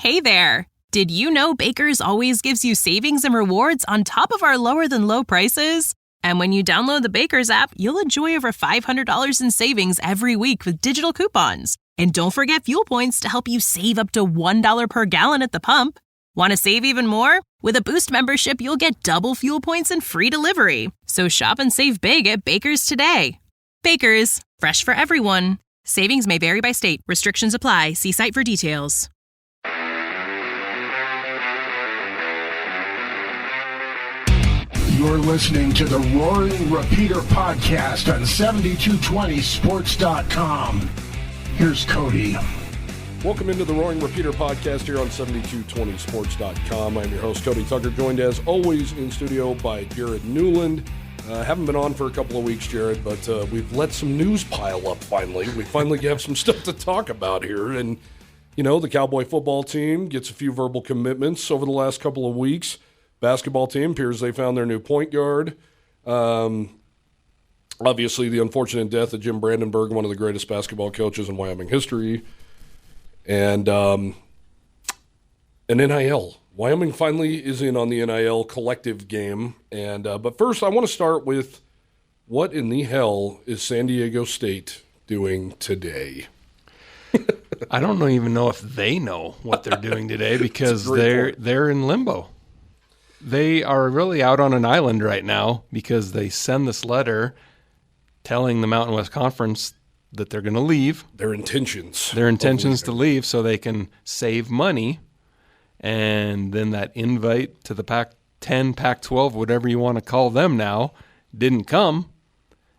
Hey there! Did you know Baker's always gives you savings and rewards on top of our lower-than-low prices? And when you download the Baker's app, you'll enjoy over $500 in savings every week with digital coupons. And don't forget fuel points to help you save up to $1 per gallon at the pump. Want to save even more? With a Boost membership, you'll get double fuel points and free delivery. So shop and save big at Baker's today. Baker's, fresh for everyone. Savings may vary by state. Restrictions apply. See site for details. You're listening to the Roaring Repeater podcast on 7220sports.com. Here's Cody. Welcome into the Roaring Repeater podcast here on 7220sports.com. I'm your host, Cody Tucker, joined as always in studio by Jared Newland. Haven't been on for a couple of weeks, Jared, but we've let some news pile up finally. We finally have some stuff to talk about here. And, you know, the Cowboy football team gets a few verbal commitments over the last couple of weeks. Basketball team appears they found their new point guard. Obviously, the unfortunate death of Jim Brandenburg, one of the greatest basketball coaches in Wyoming history. And NIL. Wyoming finally is in on the NIL collective game. And but first, I want to start with what in the hell is San Diego State doing today? I don't even know if they know what they're doing today because they're in limbo. They are really out on an island right now because they send this letter telling the Mountain West Conference that they're going to leave. Their intentions to leave so they can save money. And then that invite to the Pac-10, Pac-12, whatever you want to call them now, didn't come.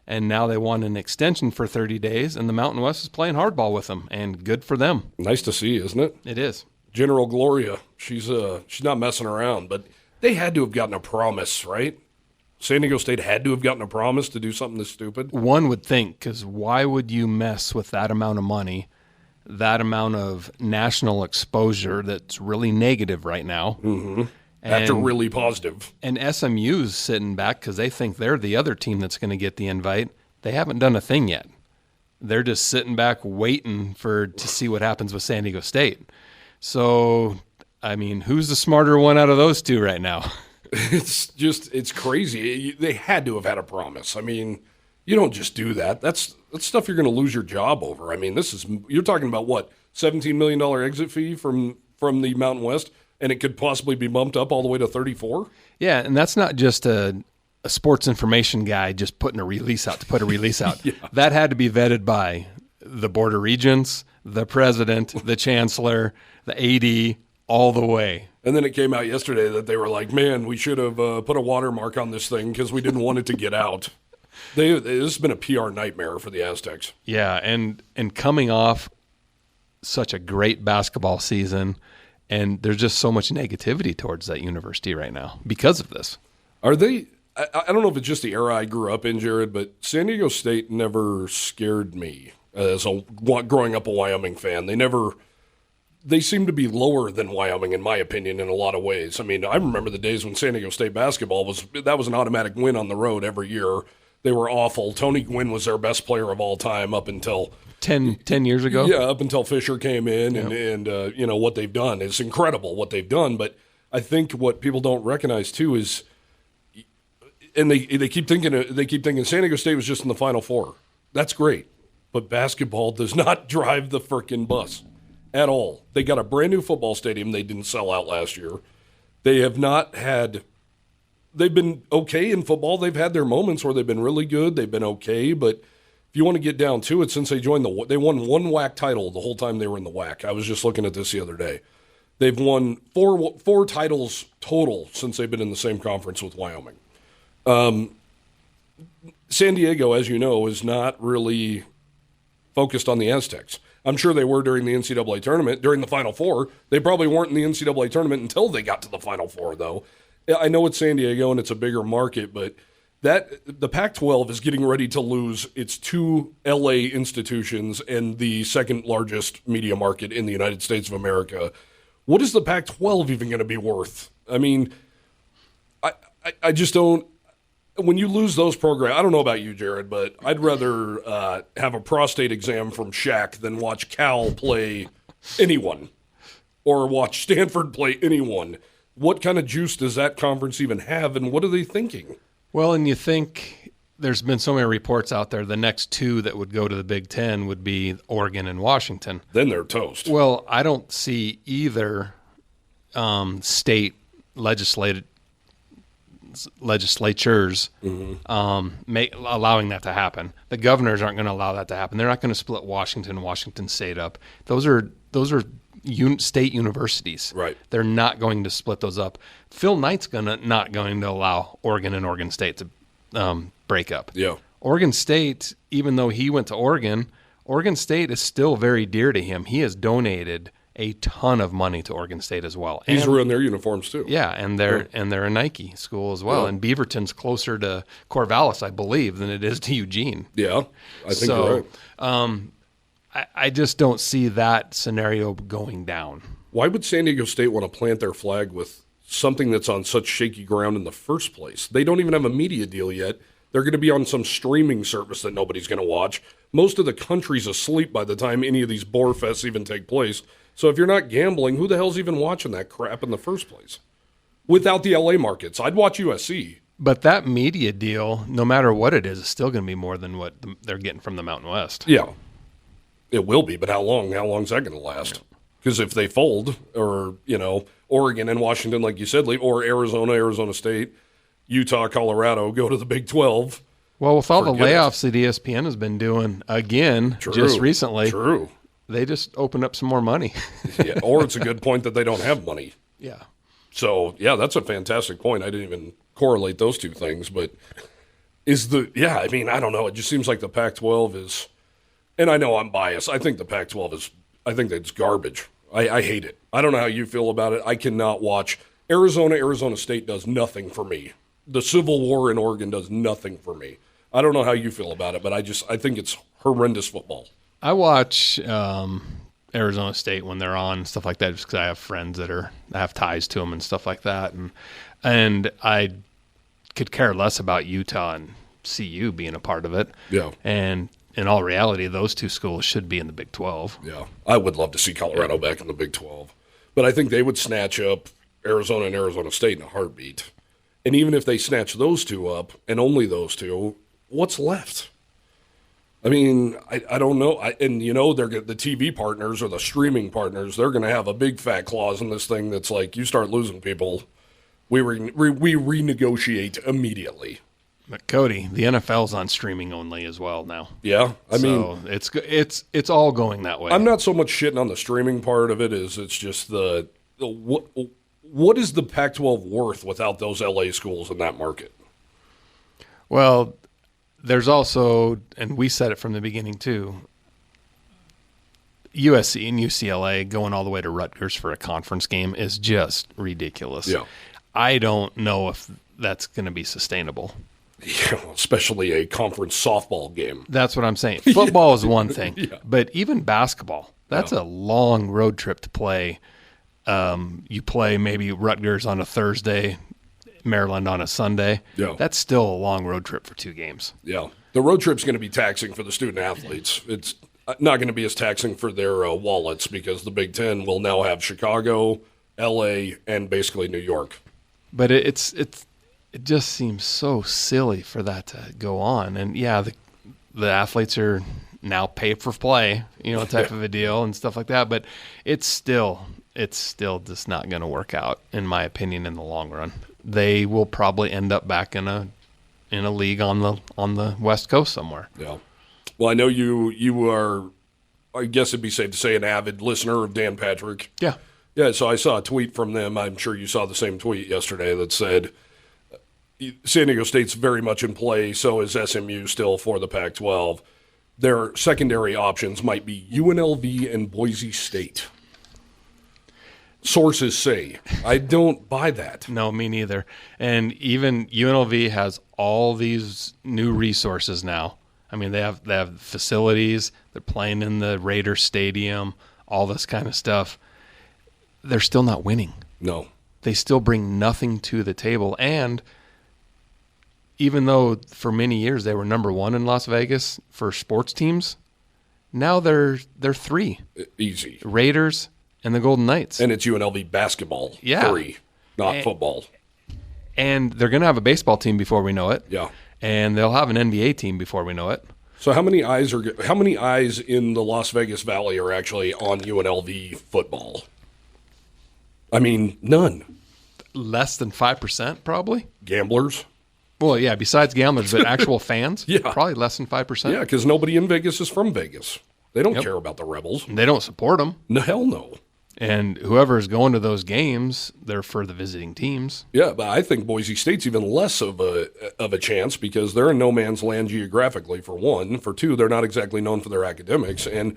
And now they want an extension for 30 days, and the Mountain West is playing hardball with them, and good for them. Nice to see, isn't it? It is. General Gloria, she's not messing around, but they had to have gotten a promise, right? San Diego State had to have gotten a promise to do something this stupid. One would think, because why would you mess with that amount of money, that amount of national exposure that's really negative right now? Mm-hmm. After really positive. And SMU's sitting back because they think they're the other team that's going to get the invite. They haven't done a thing yet. They're just sitting back waiting to see what happens with San Diego State. So, I mean, who's the smarter one out of those two right now? It's crazy. They had to have had a promise. I mean, you don't just do that. That's stuff you're going to lose your job over. I mean, you're talking about what, $17 million exit fee from the Mountain West, and it could possibly be bumped up all the way to 34? Yeah, and that's not just a sports information guy just putting a release out to put a release out. Yeah. That had to be vetted by the Board of Regents, the president, the chancellor, the AD, all the way. And then it came out yesterday that they were like, man, we should have put a watermark on this thing because we didn't want it to get out. This has been a PR nightmare for the Aztecs. Yeah, and coming off such a great basketball season, and there's just so much negativity towards that university right now because of this. Are they – I don't know if it's just the era I grew up in, Jared, but San Diego State never scared me as growing up a Wyoming fan. They seem to be lower than Wyoming, in my opinion, in a lot of ways. I mean, I remember the days when San Diego State basketball was an automatic win on the road every year. They were awful. Tony Gwynn was their best player of all time up until 10 years ago. Yeah, up until Fisher came in, and you know what they've done. It's incredible what they've done. But I think what people don't recognize too is, and they keep thinking San Diego State was just in the Final Four. That's great, but basketball does not drive the frickin' bus at all. They got a brand new football stadium they didn't sell out last year. They have not had. They've been okay in football. They've had their moments where they've been really good. They've been okay, but if you want to get down to it, since they joined they won one WAC title the whole time they were in the WAC. I was just looking at this the other day. They've won four titles total since they've been in the same conference with Wyoming. San Diego, as you know, is not really focused on the Aztecs. I'm sure they were during the NCAA tournament. During the Final Four, they probably weren't in the NCAA tournament until they got to the Final Four, though. I know it's San Diego and it's a bigger market, but the Pac-12 is getting ready to lose its two LA institutions and the second largest media market in the United States of America. What is the Pac-12 even going to be worth? I mean, I just don't. When you lose those programs, I don't know about you, Jared, but I'd rather have a prostate exam from Shaq than watch Cal play anyone. or watch Stanford play anyone. What kind of juice does that conference even have, and what are they thinking? Well, and you think there's been so many reports out there, the next two that would go to the Big Ten would be Oregon and Washington. Then they're toast. Well, I don't see either state legislatures allowing that to happen. The governors aren't going to allow that to happen. They're not going to split Washington State up. Those are state universities. Right. They're not going to split those up. Phil Knight's not going to allow Oregon and Oregon State to break up. Yeah. Oregon State, even though he went to Oregon State is still very dear to him. He has donated a ton of money to Oregon State as well. He's ruined their uniforms too. Yeah, and they're a Nike school as well. Yeah. And Beaverton's closer to Corvallis, I believe, than it is to Eugene. Yeah, I think you're right. I just don't see that scenario going down. Why would San Diego State want to plant their flag with something that's on such shaky ground in the first place? They don't even have a media deal yet. They're going to be on some streaming service that nobody's going to watch. Most of the country's asleep by the time any of these bore fests even take place. So if you're not gambling, who the hell's even watching that crap in the first place? Without the LA markets, I'd watch USC. But that media deal, no matter what it is still going to be more than what they're getting from the Mountain West. Yeah, it will be. But how long? How long is that going to last? Because if they fold, or Oregon and Washington, like you said, or Arizona State, Utah, Colorado go to the Big 12. Well, with all the layoffs that ESPN has been doing again just recently, they just opened up some more money. Yeah, or it's a good point that they don't have money. Yeah. So, yeah, that's a fantastic point. I didn't even correlate those two things. But I don't know. It just seems like the Pac-12 is, and I know I'm biased. I think the Pac-12 is, I think that's garbage. I hate it. I don't know how you feel about it. I cannot watch. Arizona State does nothing for me. The Civil War in Oregon does nothing for me. I don't know how you feel about it, but I think it's horrendous football. I watch Arizona State when they're on, stuff like that, just because I have friends that have ties to them and stuff like that, and I could care less about Utah and CU being a part of it. Yeah. And in all reality, those two schools should be in the Big 12. Yeah, I would love to see Colorado back in the Big 12, but I think they would snatch up Arizona and Arizona State in a heartbeat. And even if they snatch those two up, and only those two, what's left? I mean, I don't know. They're the TV partners or the streaming partners, they're going to have a big fat clause in this thing that's like, you start losing people, we renegotiate immediately. But Cody, the NFL's on streaming only as well now. Yeah, I mean, it's all going that way. I'm not so much shitting on the streaming part of it as it's just what is the Pac-12 worth without those LA schools in that market? Well, there's also, and we said it from the beginning too, USC and UCLA going all the way to Rutgers for a conference game is just ridiculous. Yeah. I don't know if that's going to be sustainable. Yeah, especially a conference softball game. That's what I'm saying. Football is one thing, yeah. But even basketball, that's a long road trip to play. You play maybe Rutgers on a Thursday, Maryland on a Sunday. Yeah. That's still a long road trip for 2 games. Yeah. The road trip's going to be taxing for the student athletes. It's not going to be as taxing for their wallets because the Big Ten will now have Chicago, L.A., and basically New York. But it just seems so silly for that to go on. And, yeah, the athletes are now paid for play, type of a deal and stuff like that. But it's still just not going to work out, in my opinion, in the long run. They will probably end up back in a league on the West Coast somewhere. Yeah. Well, I know you are, I guess it'd be safe to say, an avid listener of Dan Patrick. Yeah. Yeah, so I saw a tweet from them. I'm sure you saw the same tweet yesterday that said San Diego State's very much in play, so is SMU still for the Pac-12. Their secondary options might be UNLV and Boise State. Sources say. I don't buy that. No, me neither. And even UNLV has all these new resources now. I mean, they have facilities. They're playing in the Raider Stadium, all this kind of stuff. They're still not winning. No. They still bring nothing to the table. And even though for many years they were number 1 in Las Vegas for sports teams, now they're 3. Easy. Raiders and the Golden Knights. And it's UNLV basketball, 3, not football. And they're going to have a baseball team before we know it. Yeah. And they'll have an NBA team before we know it. So how many eyes in the Las Vegas Valley are actually on UNLV football? I mean, none. Less than 5%, probably. Gamblers? Well, yeah, besides gamblers, but actual fans? Yeah. Probably less than 5%. Yeah, because nobody in Vegas is from Vegas. They don't care about the Rebels. They don't support them. No, hell no. And whoever is going to those games, they're for the visiting teams. Yeah, but I think Boise State's even less of a chance because they're in no man's land geographically, for one. For two, they're not exactly known for their academics. And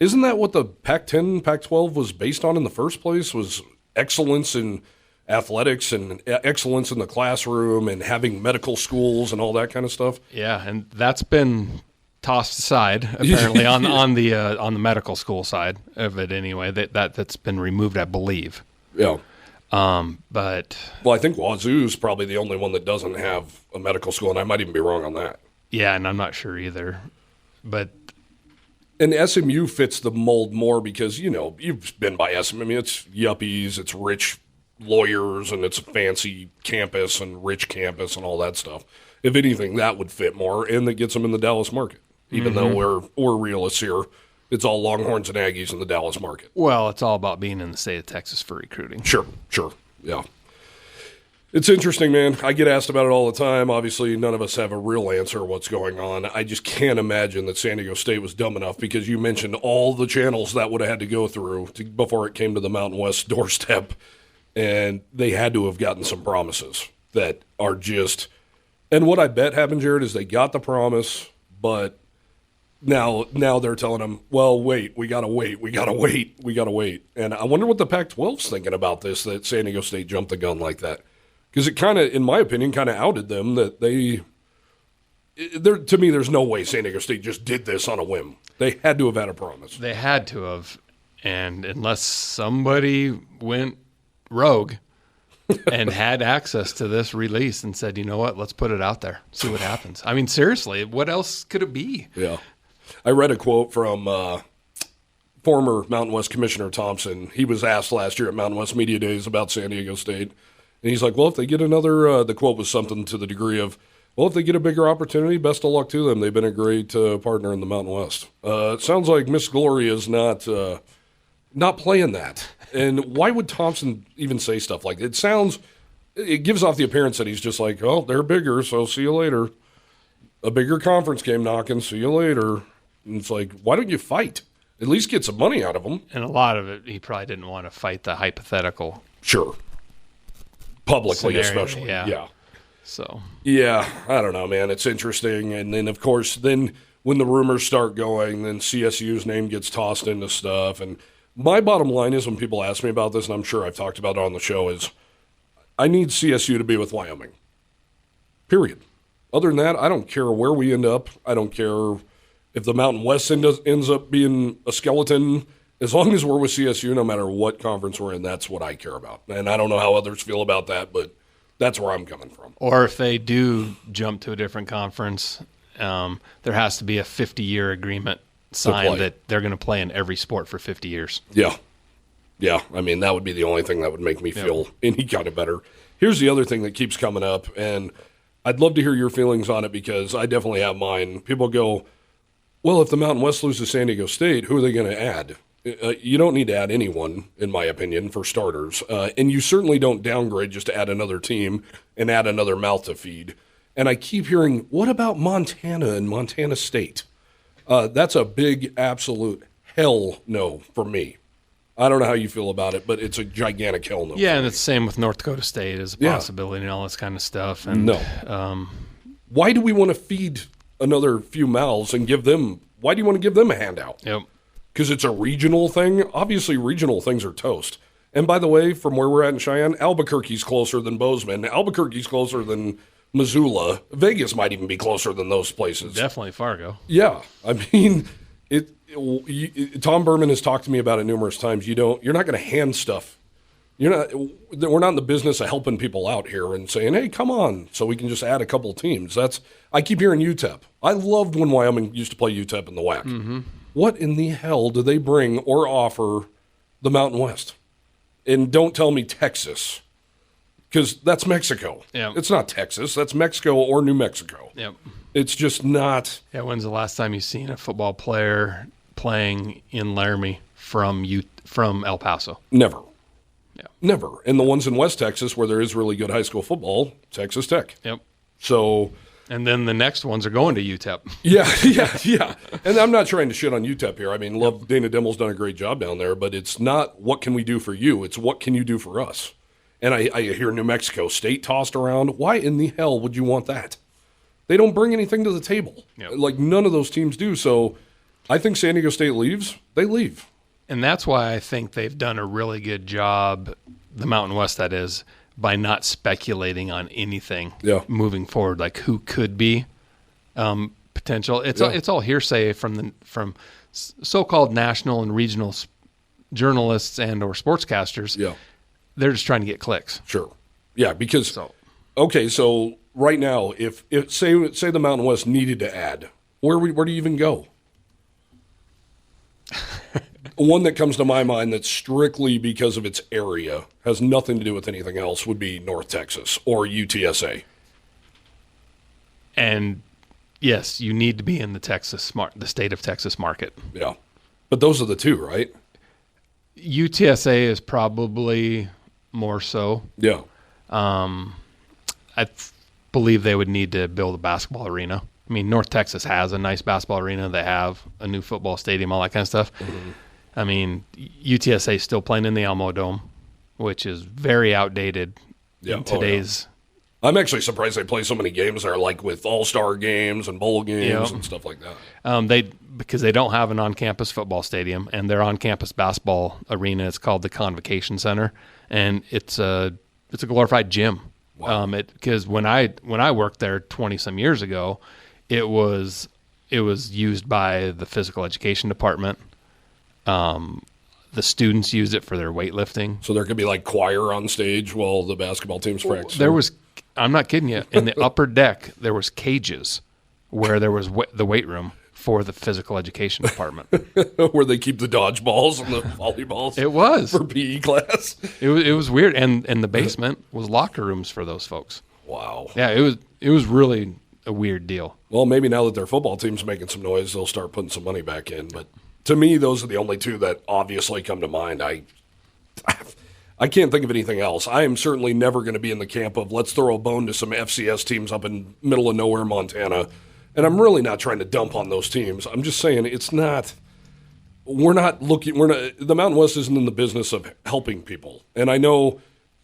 isn't that what the Pac-10, Pac-12 was based on in the first place, was excellence in athletics and excellence in the classroom and having medical schools and all that kind of stuff? Yeah, and that's been tossed aside apparently on the medical school side of it anyway. That's been removed, I believe. Yeah. But I think Wazoo's probably the only one that doesn't have a medical school, and I might even be wrong on that. Yeah, and I'm not sure either. But and SMU fits the mold more because, you've been by SMU. I mean, it's yuppies, it's rich lawyers, and it's a fancy campus and rich campus and all that stuff. If anything, that would fit more, and that gets them in the Dallas market. Even though we're realists here, it's all Longhorns and Aggies in the Dallas market. Well, it's all about being in the state of Texas for recruiting. Sure, yeah. It's interesting, man. I get asked about it all the time. Obviously, none of us have a real answer what's going on. I just can't imagine that San Diego State was dumb enough because you mentioned all the channels that would have had to go through before it came to the Mountain West doorstep, and they had to have gotten some promises that are just – and what I bet happened, Jared, is they got the promise, but – Now they're telling them, well, wait, we got to wait. And I wonder what the Pac-12's thinking about this, that San Diego State jumped the gun like that. Because it kind of, in my opinion, kind of outed them that to me, there's no way San Diego State just did this on a whim. They had to have had a promise. They had to have. And unless somebody went rogue and had access to this release and said, you know what, let's put it out there, see what happens. I mean, seriously, what else could it be? Yeah. I read a quote from former Mountain West Commissioner Thompson. He was asked last year at Mountain West Media Days about San Diego State. And he's like, well, if they get another, the quote was something to the degree of, well, if they get a bigger opportunity, best of luck to them. They've been a great partner in the Mountain West. It sounds like Miss Gloria is not playing that. And why would Thompson even say stuff like that? It gives off the appearance that he's just like, oh, they're bigger, so see you later. A bigger conference came knocking, see you later. And it's like, why don't you fight? At least get some money out of them. And a lot of it, he probably didn't want to fight the hypothetical. Sure. Publicly, scenario, especially. Yeah. So. Yeah, I don't know, man. It's interesting. And then, of course, when the rumors start going, then CSU's name gets tossed into stuff. And my bottom line is, when people ask me about this, and I'm sure I've talked about it on the show, is I need CSU to be with Wyoming. Period. Other than that, I don't care where we end up. I don't care if the Mountain West ends up being a skeleton. As long as we're with CSU, no matter what conference we're in, that's what I care about. And I don't know how others feel about that, but that's where I'm coming from. Or if they do jump to a different conference, there has to be a 50-year agreement signed that they're going to play in every sport for 50 years. Yeah. Yeah, I mean, that would be the only thing that would make me feel any kind of better. Here's the other thing that keeps coming up, and I'd love to hear your feelings on it because I definitely have mine. People go, well, if the Mountain West loses San Diego State, who are they going to add? You don't need to add anyone, in my opinion, for starters. And you certainly don't downgrade just to add another team and add another mouth to feed. And I keep hearing, what about Montana and Montana State? That's a big absolute hell no for me. I don't know how you feel about it, but it's a gigantic hell no. Yeah, and it's the same with North Dakota State as a possibility and all this kind of stuff. And no. Why do we want to feed another few mouths and why do you want to give them a handout? Yep. Because it's a regional thing? Obviously, regional things are toast. And by the way, from where we're at in Cheyenne, Albuquerque's closer than Bozeman. Albuquerque's closer than Missoula. Vegas might even be closer than those places. Definitely Fargo. Yeah. I mean, Tom Berman has talked to me about it numerous times. You're not going to hand stuff. We're not in the business of helping people out here and saying, hey, come on, so we can just add a couple of teams. I keep hearing UTEP. I loved when Wyoming used to play UTEP in the WAC. Mm-hmm. What in the hell do they bring or offer the Mountain West. And don't tell me Texas, because that's Mexico. Yeah. It's not Texas. That's Mexico or New Mexico. Yep. It's just not. Yeah, when's the last time you've seen a football player playing in Laramie from El Paso? Never. Yeah. Never. And the ones in West Texas where there is really good high school football, Texas Tech. Yep. So. And then the next ones are going to UTEP. Yeah. And I'm not trying to shit on UTEP here. I mean, love Dana Dimmel's done a great job down there, but it's not what can we do for you. It's what can you do for us. And I hear New Mexico State tossed around. Why in the hell would you want that? They don't bring anything to the table. Yep. Like none of those teams do. So I think San Diego State leaves. They leave. And that's why I think they've done a really good job, the Mountain West that is, by not speculating on anything moving forward, like who could be potential. It's all hearsay from so-called national and regional journalists and or sportscasters. Yeah, they're just trying to get clicks. Sure. Yeah, because so right now, if say the Mountain West needed to add, where do you even go? One that comes to my mind that's strictly because of its area, has nothing to do with anything else, would be North Texas or UTSA. And yes, you need to be in the state of Texas market. Yeah, but those are the two, right? UTSA is probably more so. Yeah. I believe they would need to build a basketball arena. I mean, North Texas has a nice basketball arena. They have a new football stadium, all that kind of stuff. Mm-hmm. I mean, UTSA is still playing in the Alamo Dome, which is very outdated in today's. I'm actually surprised they play so many games there, like with all-star games and bowl games and stuff like that. Because they don't have an on-campus football stadium, and their on-campus basketball arena is called the Convocation Center, and it's a glorified gym. Wow. Because when I worked there 20-some years ago, it was used by the physical education department. The students used it for their weightlifting. So there could be like choir on stage while the basketball team's practicing. I'm not kidding you, in the upper deck, there was cages where there was the weight room for the physical education department. Where they keep the dodgeballs and the volleyballs. It was. For PE class. It was weird. And the basement was locker rooms for those folks. Wow. Yeah, it was really a weird deal. Well, maybe now that their football team's making some noise, they'll start putting some money back in. But to me, those are the only two that obviously come to mind. I can't think of anything else. I am certainly never going to be in the camp of let's throw a bone to some FCS teams up in middle of nowhere, Montana. And I'm really not trying to dump on those teams. I'm just saying the Mountain West isn't in the business of helping people. And I know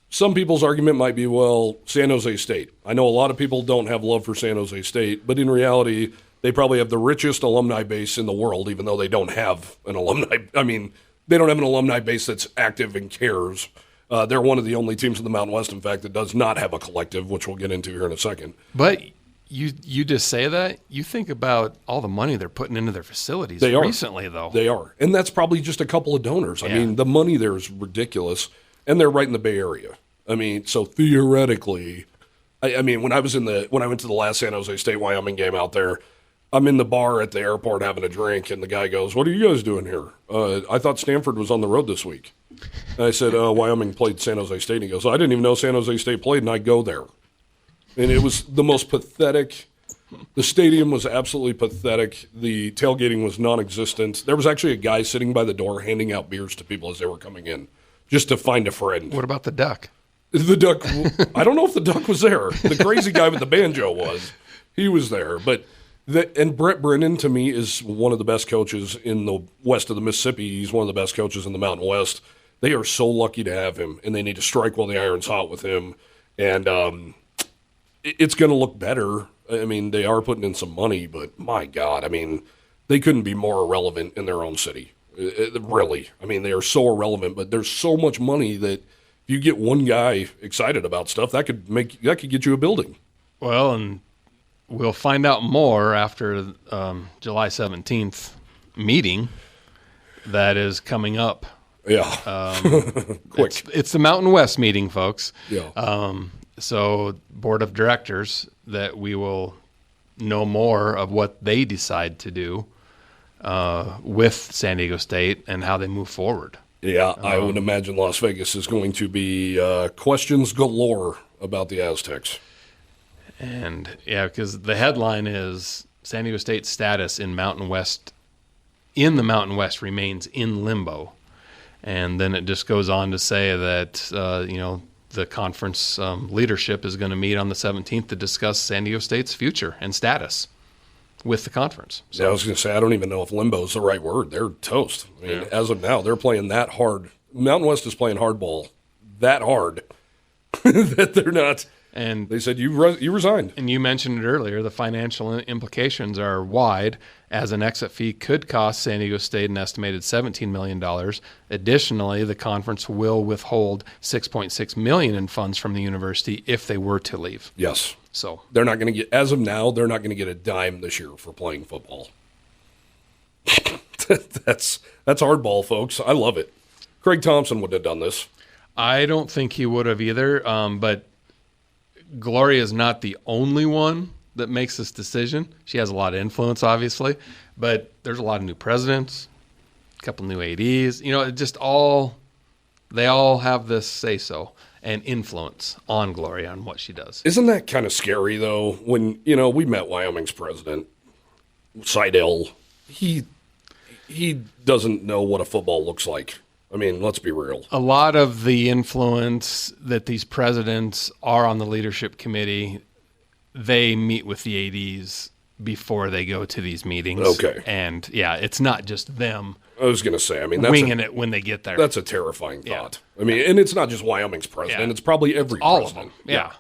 some people's argument might be, well, San Jose State. I know a lot of people don't have love for San Jose State, but in reality, they probably have the richest alumni base in the world, even though they don't have an alumni. I mean, they don't have an alumni base that's active and cares. They're one of the only teams in the Mountain West, in fact, that does not have a collective, which we'll get into here in a second. But you just say that. You think about all the money they're putting into their facilities recently, though. They are. And that's probably just a couple of donors. I mean, the money there is ridiculous. And they're right in the Bay Area. I mean, so theoretically, I mean, when I went to the last San Jose State Wyoming game out there, I'm in the bar at the airport having a drink, and the guy goes, "What are you guys doing here?" I thought Stanford was on the road this week. And I said, Wyoming played San Jose State. And he goes, I didn't even know San Jose State played, and I go there. And it was the most pathetic. The stadium was absolutely pathetic. The tailgating was non-existent. There was actually a guy sitting by the door handing out beers to people as they were coming in, just to find a friend. What about the duck? The duck, I don't know if the duck was there. The crazy guy with the banjo was. He was there. And Brett Brennan, to me, is one of the best coaches in the west of the Mississippi. He's one of the best coaches in the Mountain West. They are so lucky to have him, and they need to strike while the iron's hot with him. And it's going to look better. I mean, they are putting in some money, but my God, I mean, they couldn't be more irrelevant in their own city. Really. I mean, they are so irrelevant, but there's so much money that if you get one guy excited about stuff, that could get you a building. Well, and we'll find out more after July 17th meeting that is coming up. Yeah. Quick. It's the Mountain West meeting, folks. Yeah. So board of directors that we will know more of what they decide to do with San Diego State and how they move forward. Yeah, I would imagine Las Vegas is going to be questions galore about the Aztecs. And, yeah, because the headline is San Diego State's status in the Mountain West remains in limbo. And then it just goes on to say that, the conference leadership is going to meet on the 17th to discuss San Diego State's future and status with the conference. So, yeah, I was going to say, I don't even know if limbo is the right word. They're toast. I mean, as of now, they're playing that hard. Mountain West is playing hardball that hard that they're not. And they said, you resigned. And you mentioned it earlier, the financial implications are wide, as an exit fee could cost San Diego State an estimated $17 million. Additionally, the conference will withhold $6.6 million in funds from the university if they were to leave. Yes. So they're not going to get, as of now, they're not going to get a dime this year for playing football. That's hardball, folks. I love it. Craig Thompson would have done this. I don't think he would have either, but Gloria is not the only one that makes this decision. She has a lot of influence, obviously, but there's a lot of new presidents, a couple new ADs. They all have this say-so and influence on Gloria and what she does. Isn't that kind of scary, though, when, we met Wyoming's president, Seidel. He doesn't know what a football looks like. I mean, let's be real. A lot of the influence that these presidents are on the leadership committee, they meet with the ADs before they go to these meetings. Okay. And, yeah, it's not just them. I was going to say, that's winging it when they get there. That's a terrifying thought. Yeah. I mean, and it's not just Wyoming's president. Yeah. It's probably every all president. Of them. Yeah.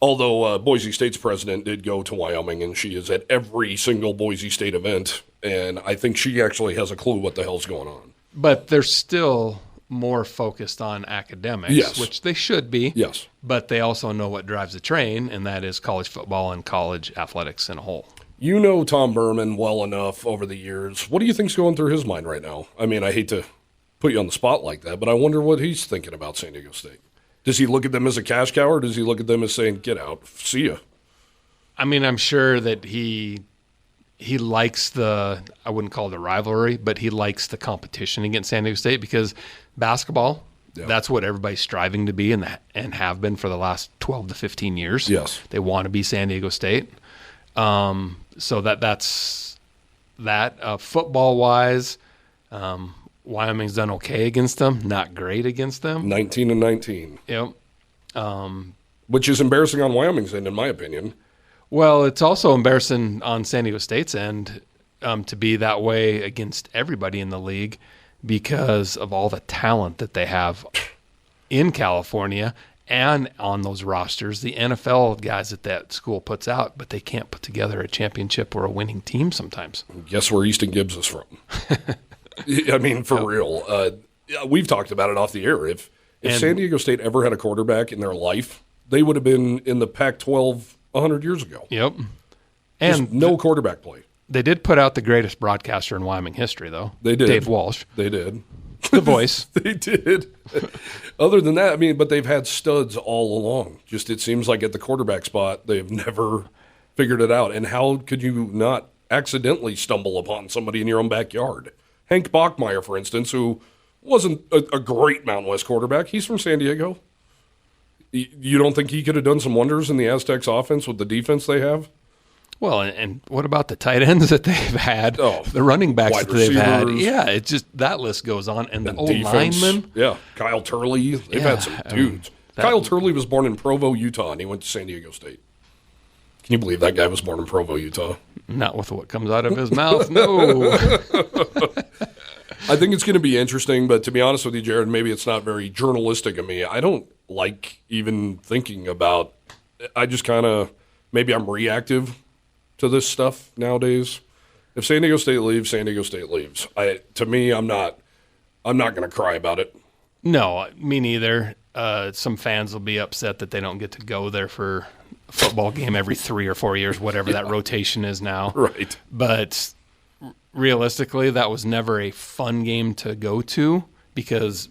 Although Boise State's president did go to Wyoming, and she is at every single Boise State event, and I think she actually has a clue what the hell's going on. But they're still more focused on academics, yes, which they should be. Yes. But they also know what drives the train, and that is college football and college athletics in a whole. You know Tom Berman well enough over the years. What do you think's going through his mind right now? I mean, I hate to put you on the spot like that, but I wonder what he's thinking about San Diego State. Does he look at them as a cash cow, or does he look at them as saying, get out, see ya? I mean, I'm sure that he likes I wouldn't call it a rivalry, but he likes the competition against San Diego State because basketball, that's what everybody's striving to be and have been for the last 12 to 15 years. Yes. They want to be San Diego State. So that's that. Football-wise, Wyoming's done okay against them, not great against them. 19-19. Yep. Which is embarrassing on Wyoming's end, in my opinion. Well, it's also embarrassing on San Diego State's end to be that way against everybody in the league because of all the talent that they have in California and on those rosters. The NFL guys that school puts out, but they can't put together a championship or a winning team sometimes. Guess where Easton Gibbs is from? I mean, for real. We've talked about it off the air. If San Diego State ever had a quarterback in their life, they would have been in the Pac-12 100 years ago. Yep. And no quarterback play. They did put out the greatest broadcaster in Wyoming history, though. They did. Dave Walsh. They did. The voice. They did. Other than that, I mean, but they've had studs all along. Just it seems like at the quarterback spot, they've never figured it out. And how could you not accidentally stumble upon somebody in your own backyard? Hank Bachmeier, for instance, who wasn't a great Mountain West quarterback. He's from San Diego. You don't think he could have done some wonders in the Aztecs offense with the defense they have? Well, and what about the tight ends that they've had? Oh, the running backs that they've had? Yeah, it's just that list goes on. And the old linemen. Yeah, Kyle Turley. They've had some dudes. Kyle Turley was born in Provo, Utah, and he went to San Diego State. Can you believe that guy was born in Provo, Utah? Not with what comes out of his mouth, no. I think it's going to be interesting, but to be honest with you, Jared, maybe it's not very journalistic of me. I don't like even thinking about – I just kind of – maybe I'm reactive to this stuff nowadays. If San Diego State leaves, San Diego State leaves. To me, I'm not going to cry about it. No, me neither. Some fans will be upset that they don't get to go there for a football game every 3 or 4 years, whatever that rotation is now. Right. But realistically, that was never a fun game to go to because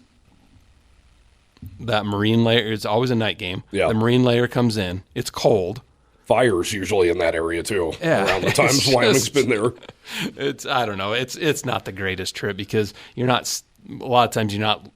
that marine layer is always a night game. Yeah. The marine layer comes in. It's cold. Fires usually in that area too. Yeah, around the times Wyoming's been there. I don't know. It's not the greatest trip because you're not a lot of times you're not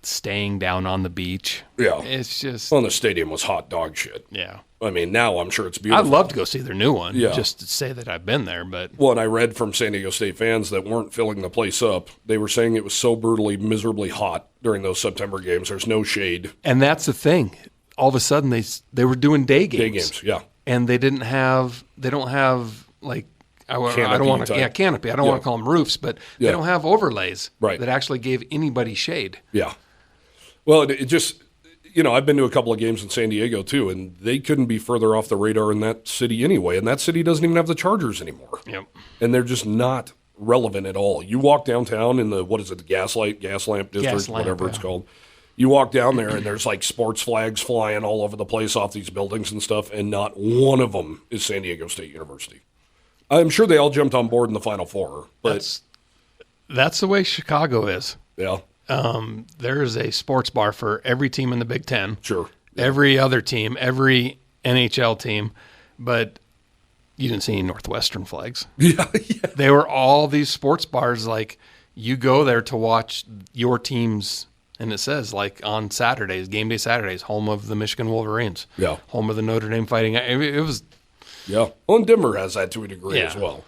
staying down on the beach. Yeah. It's just... Well, the stadium was hot dog shit. Yeah. I mean, now I'm sure it's beautiful. I'd love to go see their new one, Yeah. just to say that I've been there. But Well, and I read from San Diego State fans that weren't filling the place up. They were saying it was so brutally, miserably hot during those September games. There's no shade. And that's the thing. All of a sudden, they were doing day games. Day games, yeah. And they don't have like, I don't want to, type. canopy. I don't want to call them roofs, but Yeah. they don't have overlays Right. that actually gave anybody shade. Yeah. Well, it just, I've been to a couple of games in San Diego too, and they couldn't be further off the radar in that city anyway. And that city doesn't even have the Chargers anymore. Yep. And they're just not relevant at all. You walk downtown in the gas lamp district, whatever it's called. You walk down there and there's like sports flags flying all over the place off these buildings and stuff, and not one of them is San Diego State University. I'm sure they all jumped on board in the Final Four, but that's the way Chicago is. yeah. There's a sports bar for every team in the Big Ten. Sure. Every other team, every NHL team, but you didn't see any Northwestern flags. Yeah. They were all these sports bars, like you go there to watch your teams, and it says like on Saturdays, game day Saturdays, home of the Michigan Wolverines. Yeah. Home of the Notre Dame Fighting. It was... Yeah. Well, and Denver has that to a degree as well.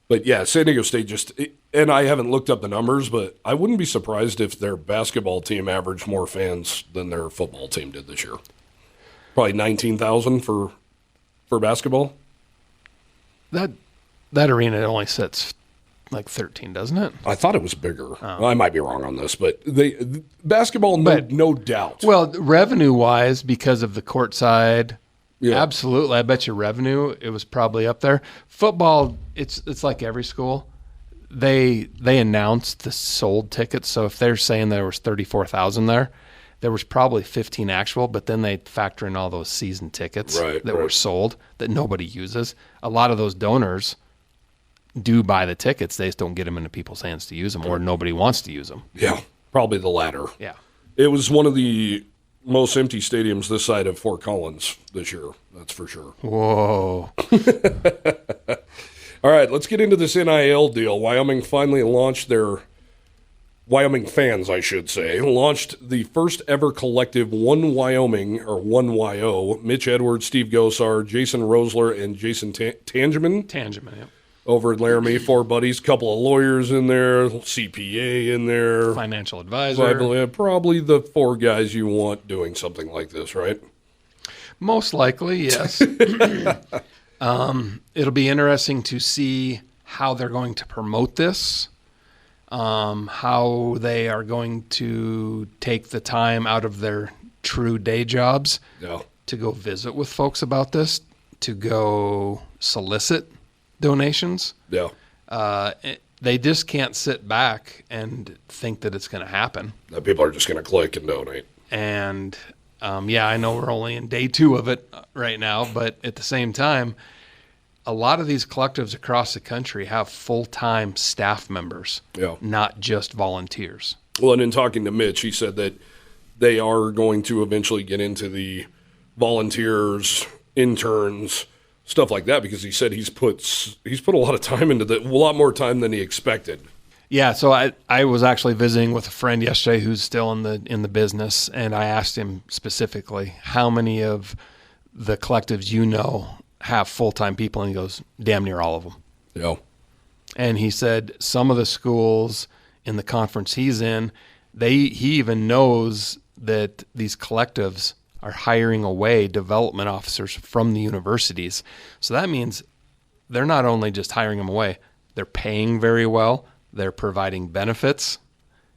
But yeah, San Diego State and I haven't looked up the numbers, but I wouldn't be surprised if their basketball team averaged more fans than their football team did this year. Probably 19,000 for basketball. That arena only sits like 13, doesn't it? I thought it was bigger. Well, I might be wrong on this, but basketball, no doubt. Well, revenue-wise, because of the courtside, Yeah. absolutely. I bet you revenue, it was probably up there. Football, it's like every school. They announced the sold tickets, so if they're saying there was 34,000 there was probably 15 actual, but then they factor in all those season tickets that were sold that nobody uses. A lot of those donors do buy the tickets. They just don't get them into people's hands to use them, or nobody wants to use them. Yeah, probably the latter. Yeah. It was one of the most empty stadiums this side of Fort Collins this year, that's for sure. Whoa. All right, let's get into this NIL deal. Wyoming fans, I should say, launched the first ever collective One Wyoming, or One YO. Mitch Edwards, Steve Gosar, Jason Rosler, and Jason Tangeman. Yeah. Over at Laramie, 4 buddies, couple of lawyers in there, CPA in there. Financial advisor. Probably the 4 guys you want doing something like this, right? Most likely, yes. It'll be interesting to see how they're going to promote this, how they are going to take the time out of their true day jobs to go visit with folks about this, to go solicit donations. Yeah. They just can't sit back and think that it's going to happen. That people are just going to click and donate. And I know we're only in day 2 of it right now, but at the same time, a lot of these collectives across the country have full-time staff members, not just volunteers. Well, and in talking to Mitch, he said that they are going to eventually get into the volunteers, interns, stuff like that, because he said he's put a lot of time into a lot more time than he expected. Yeah, so I was actually visiting with a friend yesterday who's still in the business, and I asked him specifically how many of the collectives have full-time people, and he goes, damn near all of them. Yeah. And he said some of the schools in the conference he's in, he even knows that these collectives are hiring away development officers from the universities. So that means they're not only just hiring them away, they're paying very well, they're providing benefits,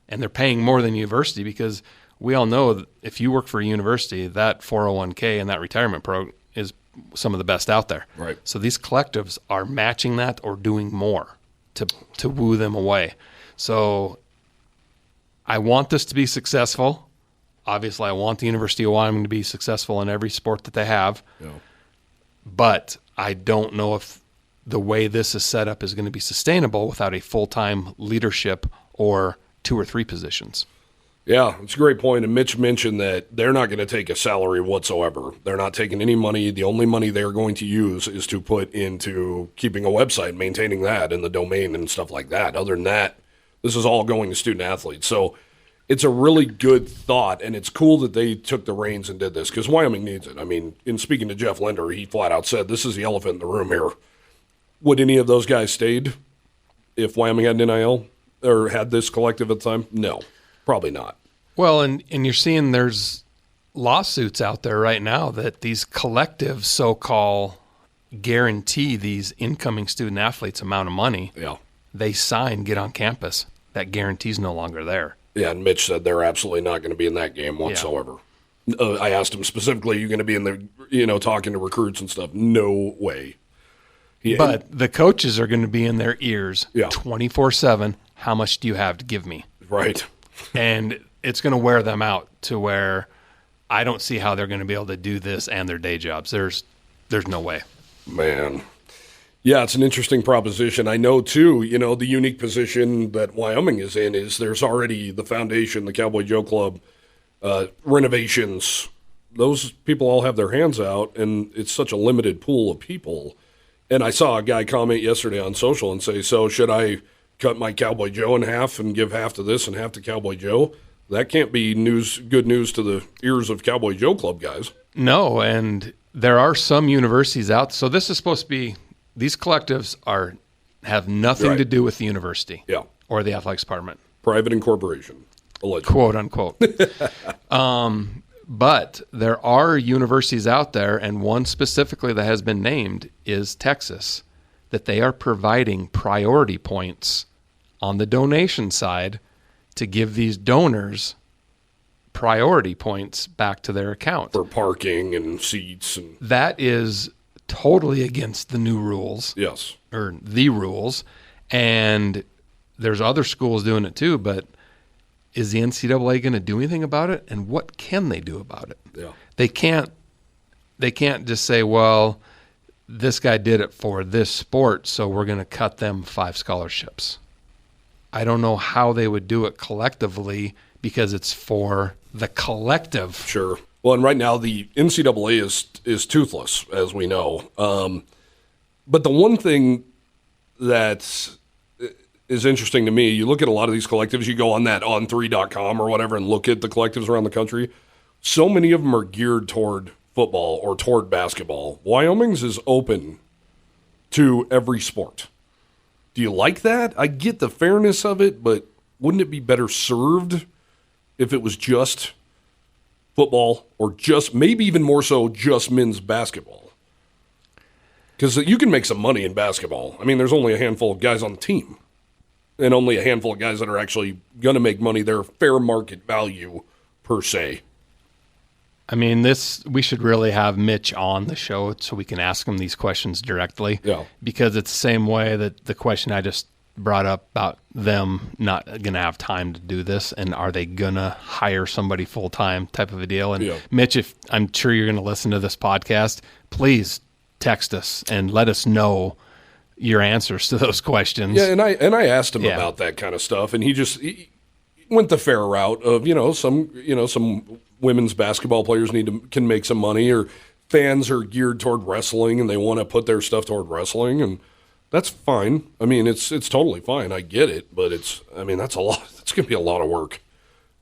and they're paying more than university, because we all know that if you work for a university, that 401k and that retirement program is some of the best out there. Right. So these collectives are matching that or doing more to woo them away. So I want this to be successful. Obviously, I want the University of Wyoming to be successful in every sport that they have. Yeah. But I don't know if the way this is set up is going to be sustainable without a full-time leadership or 2 or 3 positions. Yeah, it's a great point. And Mitch mentioned that they're not going to take a salary whatsoever. They're not taking any money. The only money they're going to use is to put into keeping a website, maintaining that, and the domain and stuff like that. Other than that, This is all going to student athletes. So it's a really good thought, and it's cool that they took the reins and did this because Wyoming needs it. I mean, in speaking to Jeff Linder, he flat out said, this is the elephant in the room here. Would any of those guys stayed if Wyoming had an NIL or had this collective at the time? No, probably not. Well, and you're seeing there's lawsuits out there right now that these collectives so-called guarantee these incoming student athletes amount of money. Yeah. They sign, get on campus. That guarantee's no longer there. Yeah, and Mitch said they're absolutely not going to be in that game whatsoever. Yeah. I asked him specifically, you going to be in there, talking to recruits and stuff? No way. But the coaches are going to be in their ears 24/7. How much do you have to give me? Right. And it's going to wear them out to where I don't see how they're going to be able to do this and their day jobs. There's no way. Man. Yeah, it's an interesting proposition. I know, too, the unique position that Wyoming is in is there's already the foundation, the Cowboy Joe Club, renovations. Those people all have their hands out, and it's such a limited pool of people. And I saw a guy comment yesterday on social and say, so should I cut my Cowboy Joe in half and give half to this and half to Cowboy Joe? That can't be good news to the ears of Cowboy Joe Club guys. No, and there are some universities out. So this is supposed to be, these collectives have nothing to do with the university or the athletics department. Private incorporation, allegedly. Quote, unquote. But there are universities out there, and one specifically that has been named is Texas, that they are providing priority points on the donation side to give these donors priority points back to their account. For parking and seats. And that is totally against the new rules. Yes. Or the rules. And there's other schools doing it too, but is the NCAA going to do anything about it? And what can they do about it? Yeah. They can't just say, well, this guy did it for this sport, so we're going to cut them 5 scholarships. I don't know how they would do it collectively because it's for the collective. Sure. Well, and right now the NCAA is toothless, as we know. But the one thing that is interesting to me, you look at a lot of these collectives, you go on that on3.com or whatever and look at the collectives around the country. So many of them are geared toward football or toward basketball. Wyoming's is open to every sport. Do you like that? I get the fairness of it, but wouldn't it be better served if it was just football or just, maybe even more so, just men's basketball? Because you can make some money in basketball. I mean, there's only a handful of guys on the team and only a handful of guys that are actually going to make money. They're fair market value per se. I mean, we should really have Mitch on the show so we can ask him these questions directly. Yeah. Because it's the same way that the question I just brought up about them not going to have time to do this, and are they going to hire somebody full-time type of a deal. And Mitch, if I'm sure you're going to listen to this podcast, please text us and let us know your answers to those questions. Yeah, and I asked him about that kind of stuff, and he went the fair route of some women's basketball players can make some money, or fans are geared toward wrestling and they want to put their stuff toward wrestling, and that's fine. I mean, it's totally fine. I get it, but that's a lot. It's going to be a lot of work.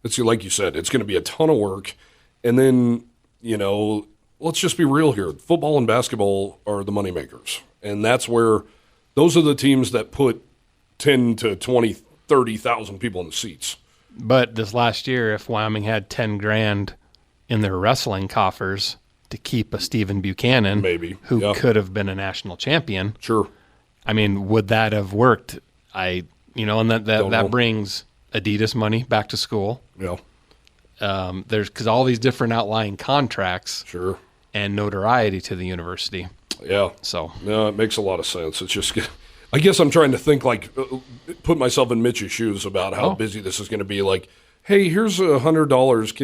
It's like you said, it's going to be a ton of work, and then let's just be real here. Football and basketball are the moneymakers, and that's where those are the teams that put 10 to 20, 30,000 people in the seats. But this last year, if Wyoming had $10,000 in their wrestling coffers to keep a Stephen Buchanan, maybe who could have been a national champion, sure. I mean, would that have worked? And that brings Adidas money back to school. Yeah. Because all these different outlying contracts, sure, and notoriety to the university. Yeah. So no, it makes a lot of sense. It's just, I guess I'm trying to think, put myself in Mitch's shoes about how busy this is going to be. Like, hey, here's $100.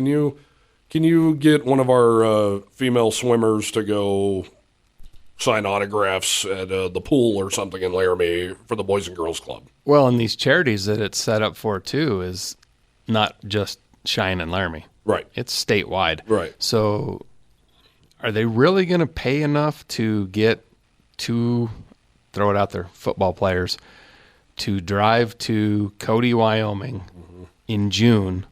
Can you get one of our female swimmers to go sign autographs at the pool or something in Laramie for the Boys and Girls Club? Well, and these charities that it's set up for too is not just Cheyenne and Laramie. Right. It's statewide. Right. So are they really going to pay enough to get throw it out there, football players to drive to Cody, Wyoming in June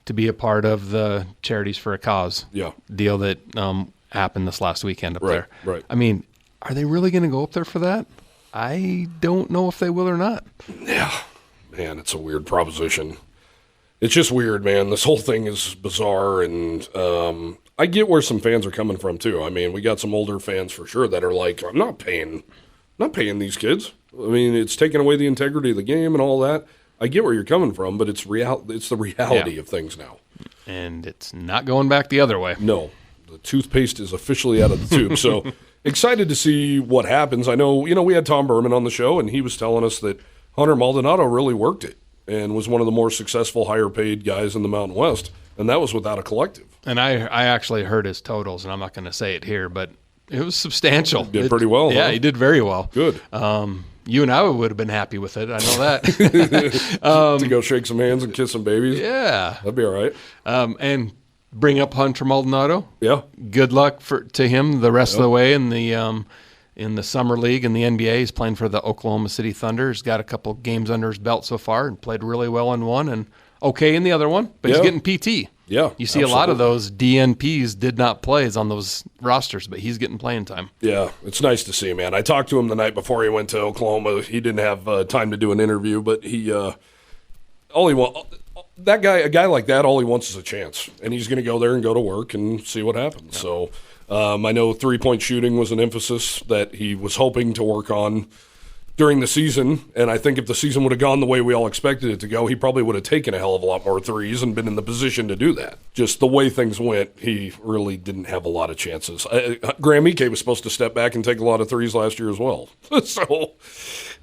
to be a part of the Charities for a Cause deal that happened this last weekend up there. Right. I mean, are they really going to go up there for that? I don't know if they will or not. Yeah. Man, it's a weird proposition. It's just weird, man. This whole thing is bizarre, and I get where some fans are coming from, too. I mean, we got some older fans for sure that are like, I'm not paying these kids. I mean, it's taking away the integrity of the game and all that. I get where you're coming from, but it's the reality of things now. And it's not going back the other way. No. The toothpaste is officially out of the tube. So excited to see what happens. I know, we had Tom Berman on the show, and he was telling us that Hunter Maldonado really worked it and was one of the more successful, higher-paid guys in the Mountain West, and that was without a collective. And I actually heard his totals, and I'm not going to say it here, but it was substantial. He did pretty well. Yeah, huh? He did very well. Good. You and I would have been happy with it. I know that. To go shake some hands and kiss some babies? Yeah. That'd be all right. And bring up Hunter Maldonado. Yeah. Good luck to him the rest of the way in the summer league in the NBA. He's playing for the Oklahoma City Thunder. He's got a couple games under his belt so far and played really well in one and okay in the other one, but he's getting PT. Yeah, you see a lot of those DNPs did not play on those rosters, but he's getting playing time. Yeah, it's nice to see, man. I talked to him the night before he went to Oklahoma. He didn't have time to do an interview, but a guy like that, all he wants is a chance, and he's going to go there and go to work and see what happens. Yeah. So I know 3-point shooting was an emphasis that he was hoping to work on during the season, and I think if the season would have gone the way we all expected it to go, he probably would have taken a hell of a lot more threes and been in the position to do that. Just the way things went, he really didn't have a lot of chances. Graham Ike was supposed to step back and take a lot of threes last year as well. So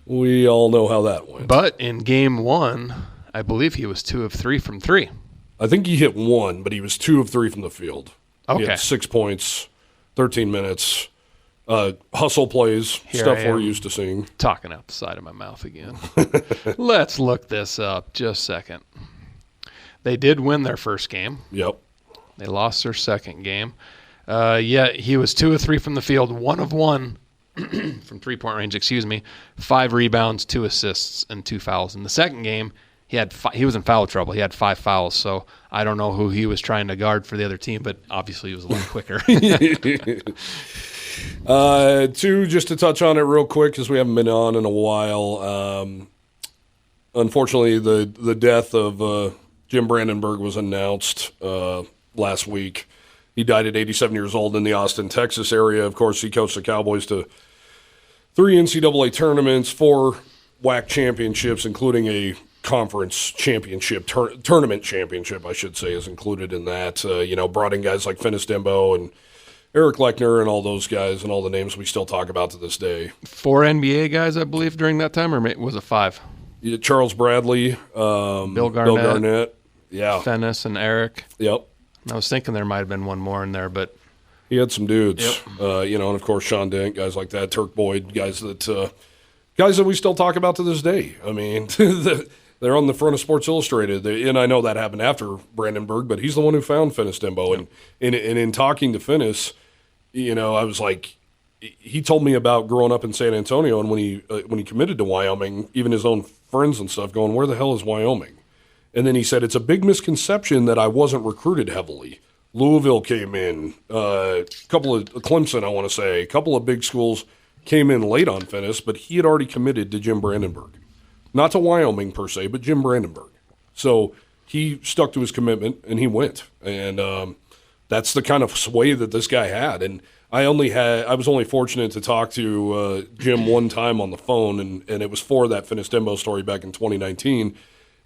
we all know how that went. But in game one, I believe he was 2 of 3 from 3. I think he hit 1, but he was 2 of 3 from the field. Okay. He had 6 points, 13 minutes. Hustle plays, Here stuff we're used to seeing. Talking out the side of my mouth again. Let's look this up just a second. They did win their first game. Yep. They lost their second game. He was 2 of 3 from the field, 1 of 1 from 3-point range, 5 rebounds, 2 assists, and 2 fouls. In the second game, he was in foul trouble. He had 5 fouls, so I don't know who he was trying to guard for the other team, but obviously he was a lot quicker. Just to touch on it real quick because we haven't been on in a while. Unfortunately, the death of Jim Brandenburg was announced last week. He died at 87 years old in the Austin, Texas area. Of course, he coached the Cowboys to 3 NCAA tournaments, 4 WAC championships, including a conference championship, tournament championship, I should say, is included in that. Brought in guys like Finis Dembo and Eric Lechner and all those guys and all the names we still talk about to this day. 4 NBA guys, I believe, during that time, or was it 5? Charles Bradley, Bill Garnett, yeah, Finis and Eric. Yep. I was thinking there might have been one more in there, but he had some dudes. Yep. And of course Sean Dent, guys like that, Turk Boyd, guys that we still talk about to this day. I mean, they're on the front of Sports Illustrated, and I know that happened after Brandenburg, but he's the one who found Finis Dembo. Yep. And in talking to Finis, I was like, he told me about growing up in San Antonio, and when he committed to Wyoming, even his own friends and stuff going, where the hell is Wyoming? And then he said, it's a big misconception that I wasn't recruited heavily. Louisville came in, a couple of Clemson, I want to say, a couple of big schools came in late on Finis, but he had already committed to Jim Brandenburg. Not to Wyoming per se, but Jim Brandenburg. So he stuck to his commitment, and he went. And that's the kind of sway that this guy had. And I was only fortunate to talk to Jim one time on the phone, and it was for that Finis Dembo story back in 2019.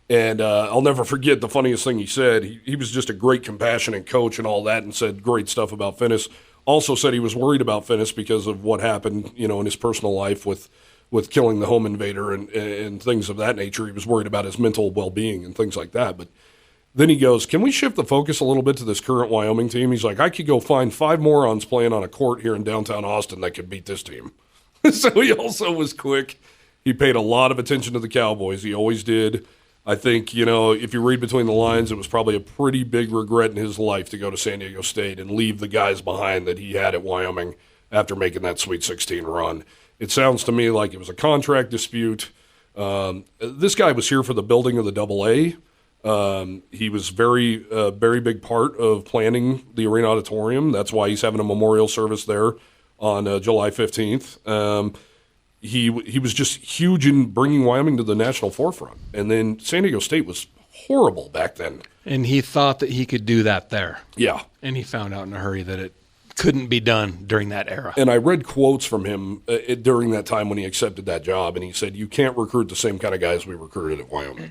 And I'll never forget the funniest thing he said. He was just a great, compassionate coach and all that, and said great stuff about Finis. Also said he was worried about Finis because of what happened, in his personal life with killing the home invader and things of that nature. He was worried about his mental well-being and things like that. But then he goes, can we shift the focus a little bit to this current Wyoming team? He's like, I could go find 5 morons playing on a court here in downtown Austin that could beat this team. So he also was quick. He paid a lot of attention to the Cowboys. He always did. I think, if you read between the lines, it was probably a pretty big regret in his life to go to San Diego State and leave the guys behind that he had at Wyoming after making that Sweet 16 run. It sounds to me like it was a contract dispute. This guy was here for the building of the AA. He was very big part of planning the Arena Auditorium. That's why he's having a memorial service there on July 15th. He was just huge in bringing Wyoming to the national forefront. And then San Diego State was horrible back then. And he thought that he could do that there. Yeah. And he found out in a hurry that it couldn't be done during that era. And I read quotes from him during that time when he accepted that job, and he said, "You can't recruit the same kind of guys we recruited at Wyoming."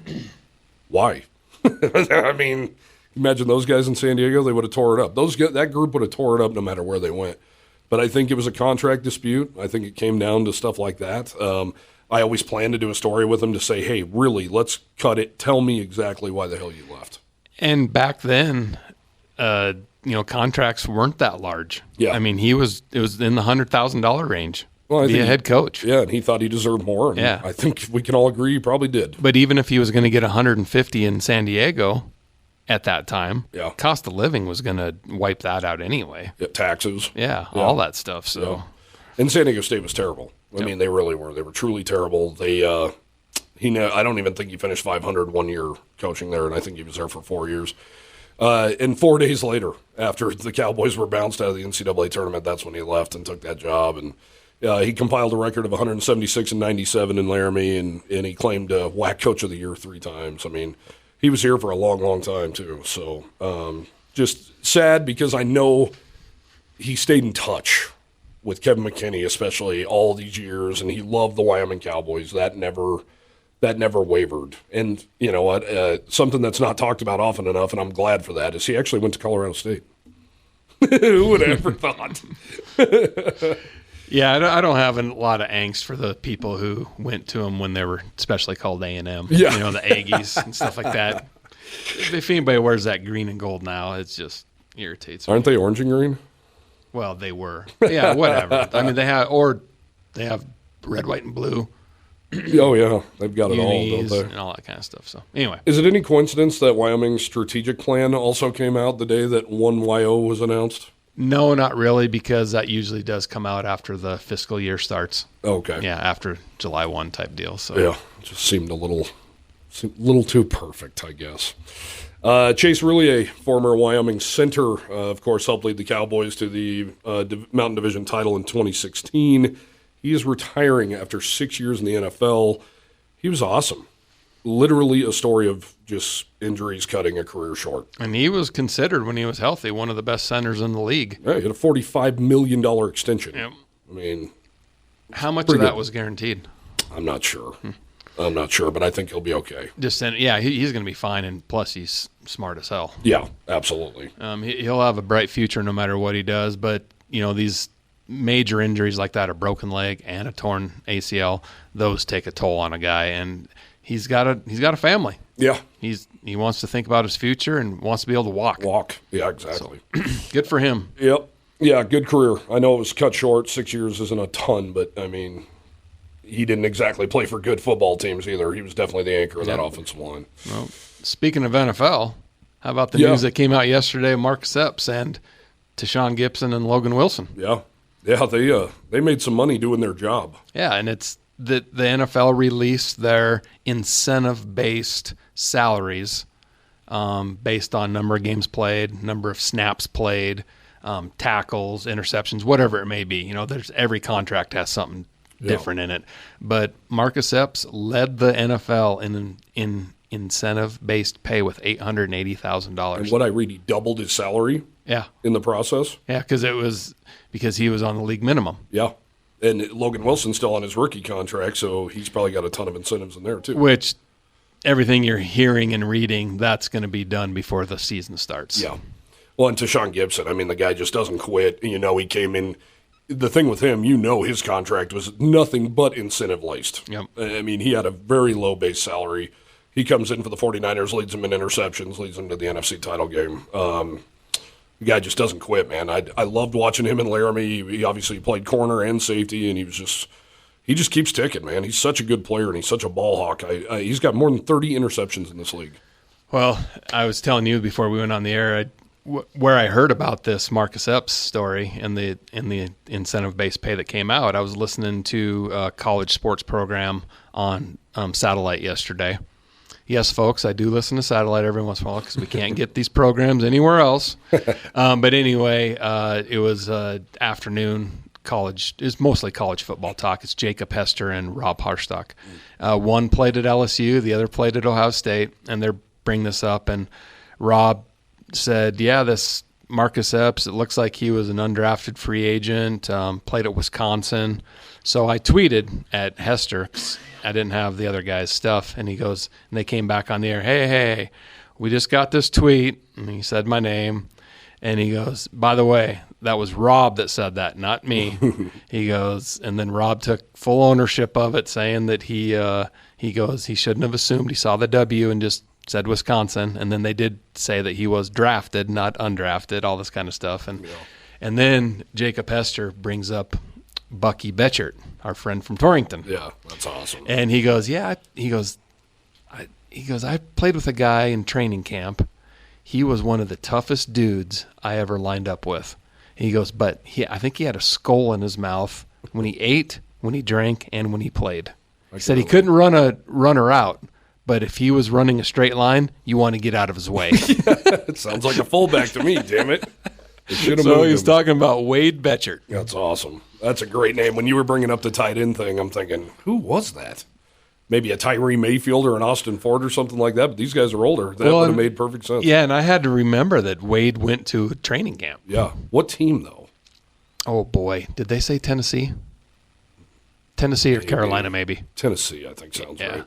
Why? I mean, imagine those guys in San Diego, they would have tore it up. That group would have tore it up no matter where they went. But I think it was a contract dispute. I think it came down to stuff like that. I always planned to do a story with him to say, hey, really, let's cut it. Tell me exactly why the hell you left. And back then, contracts weren't that large. Yeah. I mean, it was in the $100,000 range Well, to be a head coach. Yeah, and he thought he deserved more. And yeah. I think we can all agree he probably did. But even if he was going to get 150 in San Diego at that time, yeah. cost of living was going to wipe that out anyway. Yeah, taxes. Yeah, all that stuff. So, yeah. And San Diego State was terrible. I mean, they really were. They were truly terrible. I don't even think he finished 500 one year coaching there, and I think he was there for 4 years. And 4 days later, after the Cowboys were bounced out of the NCAA tournament, that's when he left and took that job. And he compiled a record of 176 and 97 in Laramie, and he claimed WAC Coach of the Year 3 times. I mean, he was here for a long, long time, too. So just sad because I know he stayed in touch with Kevin McKinney, especially all these years, and he loved the Wyoming Cowboys. That never wavered. And you know what? Something that's not talked about often enough, and I'm glad for that, is he actually went to Colorado State. Who would have ever thought? Yeah, I don't have a lot of angst for the people who went to him when they were especially called A&M. Yeah. The Aggies and stuff like that. If anybody wears that green and gold now, it just irritates me. Aren't they orange and green? Well, they were. Yeah, whatever. I mean, they have red, white, and blue. Oh, yeah. They've got it all, Unis don't they? and all that kind of stuff. So, anyway. Is it any coincidence that Wyoming's strategic plan also came out the day that 1YO was announced? No, not really, because that usually does come out after the fiscal year starts. Okay. Yeah, after July 1 type deal. So yeah, it just seemed a little too perfect, I guess. Chase Roulier, former Wyoming center, of course, helped lead the Cowboys to the Mountain Division title in 2016. He is retiring after 6 years in the NFL. He was awesome. Literally a story of just injuries cutting a career short. And he was considered, when he was healthy, one of the best centers in the league. Yeah, he had a $45 million extension. Yep. I mean, how much of that was guaranteed? I'm not sure. I'm not sure, but I think he'll be okay. He's going to be fine, and plus he's smart as hell. Yeah, absolutely. He'll have a bright future no matter what he does, but these major injuries like that, a broken leg and a torn ACL, those take a toll on a guy, and he's got a family. Yeah. He wants to think about his future and wants to be able to walk. Yeah, exactly. So, good for him. Yep. Yeah, good career. I know it was cut short. 6 years isn't a ton, but, I mean, he didn't exactly play for good football teams either. He was definitely the anchor of that offensive line. Well, speaking of NFL, how about the news that came out yesterday of Marcus Epps and Tashawn Gibson and Logan Wilson? Yeah. Yeah, they made some money doing their job. Yeah, and it's the NFL released their incentive-based salaries based on number of games played, number of snaps played, tackles, interceptions, whatever it may be. There's every contract has something different in it. But Marcus Epps led the NFL in incentive-based pay with $880,000. And what I read, he doubled his salary in the process. Yeah, because he was on the league minimum. Yeah. And Logan Wilson's still on his rookie contract, so he's probably got a ton of incentives in there too. Which everything you're hearing and reading, that's going to be done before the season starts. Yeah. Well, and Tashawn Gibson, I mean, the guy just doesn't quit. He came in. The thing with him, his contract was nothing but incentive-laced. Yep. I mean, he had a very low base salary. He comes in for the 49ers, leads them in interceptions, leads them to the NFC title game. The guy just doesn't quit, man. I loved watching him in Laramie. He obviously played corner and safety, and he just keeps ticking, man. He's such a good player, and he's such a ball hawk. He's got more than 30 interceptions in this league. Well, I was telling you before we went on the air, where I heard about this Marcus Epps story and the incentive-based pay that came out, I was listening to a college sports program on satellite yesterday. Yes, folks, I do listen to satellite every once in a while because we can't get these programs anywhere else. But anyway, it was afternoon college. It's mostly college football talk. It's Jacob Hester and Rob Harstock. One played at LSU, the other played at Ohio State, and they're bringing this up. And Rob said, yeah, this Marcus Epps, it looks like he was an undrafted free agent, played at Wisconsin. So I tweeted at Hester, 'cause I didn't have the other guy's stuff, and he goes, and they came back on the air, hey, we just got this tweet, and he said my name, and he goes, by the way, that was Rob that said that, not me. He goes, and then Rob took full ownership of it, saying that he goes, he shouldn't have assumed he saw the W and just said Wisconsin, and then they did say that he was drafted, not undrafted, all this kind of stuff, and then Jacob Hester brings up Bucky Betchert, our friend from Torrington. Yeah, that's awesome. And he goes, I played with a guy in training camp. He was one of the toughest dudes I ever lined up with. He goes, but I think he had a skull in his mouth when he ate, when he drank, and when he played. He said he couldn't run a runner out, but if he was running a straight line, you want to get out of his way. It sounds like a fullback to me, damn it. So he's talking about Wade Betchert. That's awesome. That's a great name. When you were bringing up the tight end thing, I'm thinking, who was that? Maybe a Tyree Mayfield or an Austin Ford or something like that, but these guys are older. That would have made perfect sense. Yeah, and I had to remember that Wade went to training camp. Yeah. What team, though? Oh, boy. Did they say Tennessee? Tennessee or Carolina, maybe. Tennessee, I think sounds right.